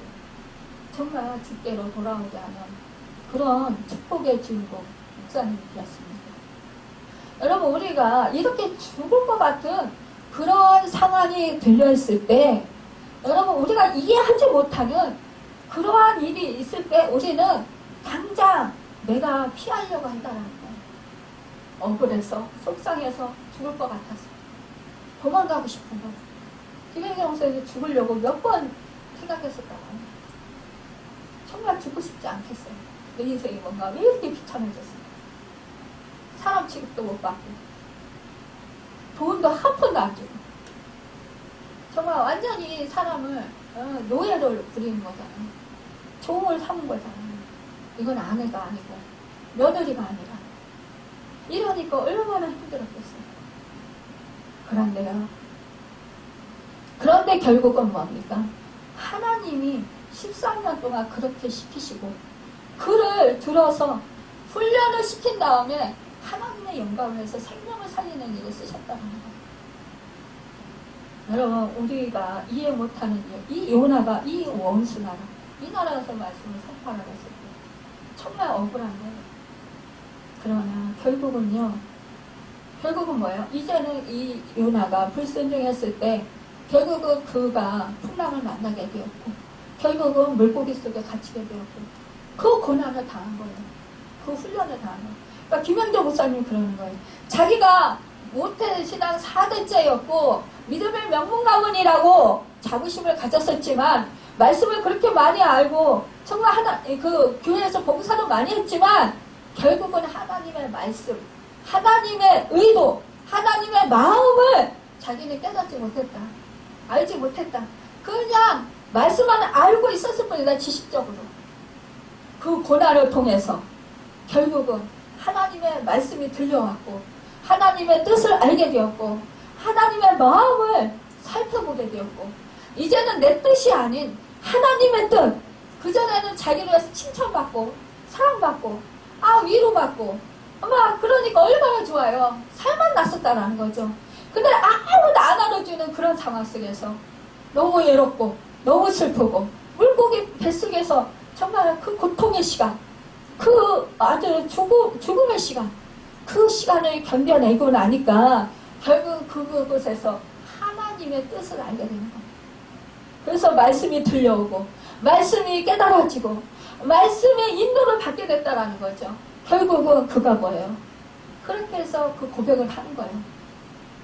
정말 주께로 돌아오게 하는 그런 축복의 주인공 목사님이 되었습니다. 여러분, 우리가 이렇게 죽을 것 같은 그런 상황이 들려있을 때 여러분, 우리가 이해하지 못하는 그러한 일이 있을 때 우리는 당장 내가 피하려고 한다는 거예요. 억울해서 속상해서 죽을 것 같아서 도망가고 싶은 거예요. 김혜경 목사님이 죽으려고 몇 번 생각했었다고 합니다. 정말 죽고 싶지 않겠어요. 내 인생이 뭔가 왜 이렇게 비참해졌어요. 사람 취급도 못 받고 돈도 한 푼도 안 주고 정말 완전히 사람을 노예를 부리는 거잖아요. 종을 삼은 거잖아요. 이건 아내가 아니고 며느리가 아니라 이러니까 얼마나 힘들었겠어요. 그런데 결국은 뭡니까? 하나님이 13년 동안 그렇게 시키시고 그를 들어서 훈련을 시킨 다음에 하나님의 영광을 위해서 생명을 살리는 일을 쓰셨다는 거예요. 여러분, 우리가 이해 못하는 이 요나가 이 원수 나라, 이 나라에서 말씀을 선포하라고 했을 때 정말 억울한 거예요. 그러나 결국은 뭐예요? 이제는 이 요나가 불순종했을 때 결국은 그가 풍랑을 만나게 되었고 결국은 물고기 속에 갇히게 되었고 그 고난을 당한 거예요. 그 훈련을 당한 거예요. 그러니까 김영조 목사님이 그러는 거예요. 자기가 모태신앙 4대째였고 믿음의 명문가문이라고 자부심을 가졌었지만 말씀을 그렇게 많이 알고 정말 그 교회에서 봉사도 많이 했지만 결국은 하나님의 말씀, 하나님의 의도, 하나님의 마음을 자기는 깨닫지 못했다. 알지 못했다. 그냥 말씀만 알고 있었을 뿐이다. 지식적으로. 그 고난을 통해서 결국은 하나님의 말씀이 들려왔고 하나님의 뜻을 알게 되었고 하나님의 마음을 살펴보게 되었고 이제는 내 뜻이 아닌 하나님의 뜻. 그전에는 자기를 위해서 칭찬받고 사랑받고 위로받고 그러니까 얼마나 좋아요. 살만 났었다라는 거죠. 근데 아무도 안 알아주는 그런 상황 속에서 너무 외롭고 너무 슬프고 물고기 뱃속에서 정말 그 고통의 시간, 그 아주 죽음의 시간, 그 시간을 견뎌내고 나니까 결국 그곳에서 하나님의 뜻을 알게 되는 거예요. 그래서 말씀이 들려오고 말씀이 깨달아지고 말씀의 인도를 받게 됐다라는 거죠. 결국은 그가 뭐예요? 그렇게 해서 그 고백을 하는 거예요.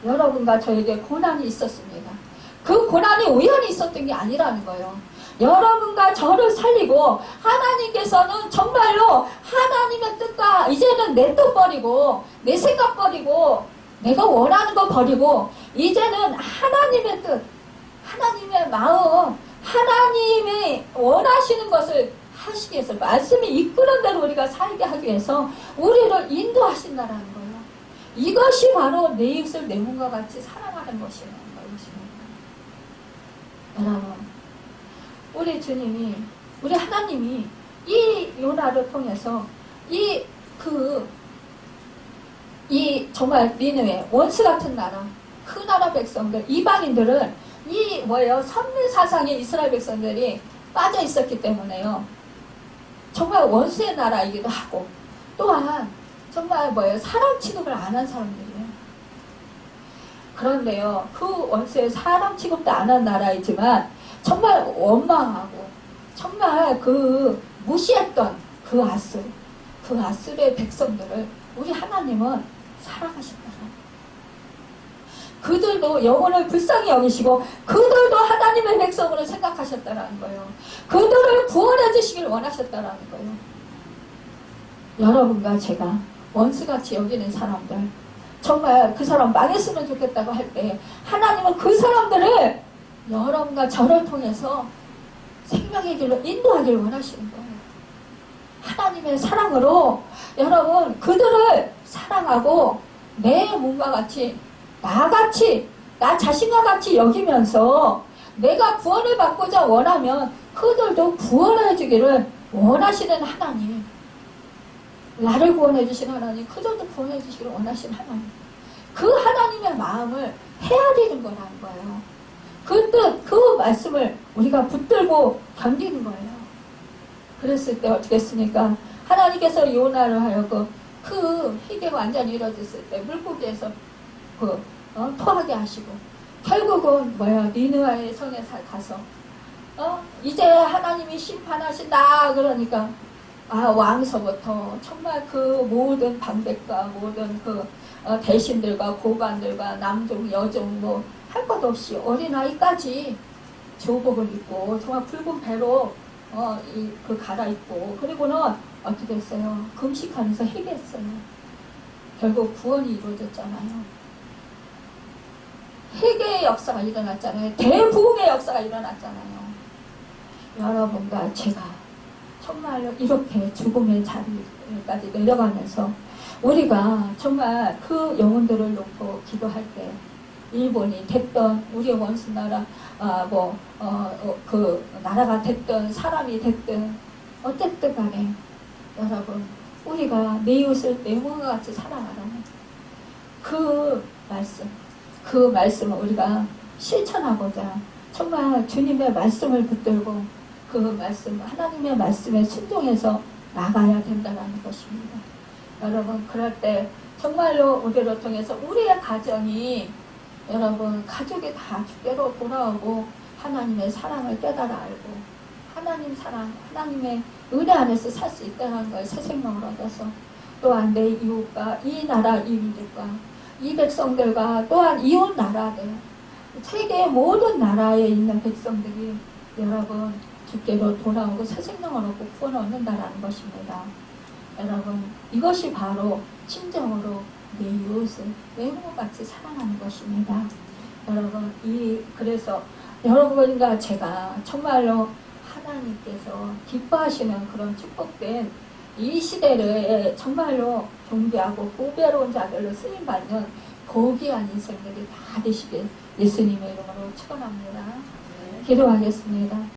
여러분과 저에게 고난이 있었습니다. 그 고난이 우연히 있었던 게 아니라는 거예요. 여러분과 저를 살리고 하나님께서는 정말로 하나님의 뜻과 이제는 내 뜻 버리고 내 생각 버리고 내가 원하는 거 버리고 이제는 하나님의 뜻, 하나님의 마음, 하나님이 원하시는 것을 하시기 위해서 말씀이 이끄는 대로 우리가 살게 하기 위해서 우리를 인도하신다라는 거예요. 이것이 바로 내 이웃을 내 몸과 같이 사랑하는 것이라는 것입니다. 여러분, 우리 주님이, 우리 하나님이 이 요나를 통해서 이 정말 니느웨 원수 같은 나라, 그 나라 백성들, 이방인들은 선민 사상에 이스라엘 백성들이 빠져 있었기 때문에요. 정말 원수의 나라이기도 하고, 또한 정말 사람 취급을 안 한 사람들이에요. 그런데요, 그 원수의 사람 취급도 안 한 나라이지만 정말 원망하고 정말 무시했던 그 아술의 백성들을 우리 하나님은 사랑하신다. 그들도 영혼을 불쌍히 여기시고 그들도 하나님의 백성으로 생각하셨다는 거예요. 그들을 구원해 주시길 원하셨다는 거예요. 여러분과 제가 원수같이 여기는 사람들, 정말 그 사람 망했으면 좋겠다고 할 때 하나님은 그 사람들을 여러분과 저를 통해서 생명의 길로 인도하길 원하시는 거예요. 하나님의 사랑으로 여러분 그들을 사랑하고 내 몸과 같이 나 자신과 같이 여기면서 내가 구원을 받고자 원하면 그들도 구원해 주기를 원하시는 하나님, 나를 구원해 주신 하나님, 그들도 구원해 주시기를 원하시는 하나님, 그 하나님의 마음을 헤아리는 거라는 거예요. 그 뜻, 그 말씀을 우리가 붙들고 견디는 거예요. 그랬을 때 어떻게 했습니까? 하나님께서 요나를 하여금 그 희게가 완전히 이루어졌을 때 물고기에서 토하게 하시고 결국은 니느웨의 성에 가서 이제 하나님이 심판하신다 그러니까 왕서부터 정말 그 모든 방백과 모든 대신들과 고관들과 남종 여종 할 것 없이 어린아이까지 조복을 입고 정말 붉은 배로 갈아입고 그리고는 어떻게 했어요? 금식하면서 회개했어요. 결국 구원이 이루어졌잖아요. 회개의 역사가 일어났잖아요. 대부흥의 역사가 일어났잖아요. 여러분과 제가 정말로 이렇게 죽음의 자리까지 내려가면서 우리가 정말 그 영혼들을 놓고 기도할 때 일본이 됐던 우리의 원수 나라 나라가 됐든 사람이 됐든 어쨌든 간에 여러분 우리가 내 이웃을 내 몸과 같이 사랑하라는 그 말씀을 우리가 실천하고자 정말 주님의 말씀을 붙들고 그 말씀, 하나님의 말씀에 순종해서 나가야 된다는 것입니다. 여러분 그럴 때 정말로 우리를 통해서 우리의 가정이 여러분 가족이 다 주께로 돌아오고 하나님의 사랑을 깨달아 알고 하나님 사랑, 하나님의 은혜 안에서 살 수 있다는 걸 새 생명을 얻어서 또한 내 이웃과 이 나라 이민족과 이 백성들과 또한 이웃 나라들 세계의 모든 나라에 있는 백성들이 여러분 주께로 돌아오고 새 생명을 얻고 구원을 얻는다라는 것입니다. 여러분 이것이 바로 진정으로 내 이웃을 내 몸같이 사랑하는 것입니다. 여러분 그래서 여러분과 제가 정말로 하나님께서 기뻐하시는 그런 축복된 이 시대를 정말로 존귀하고 보배로운 자들로 쓰임받는 고귀한 인생들이 다 되시길 예수님의 이름으로 축원합니다. 기도하겠습니다.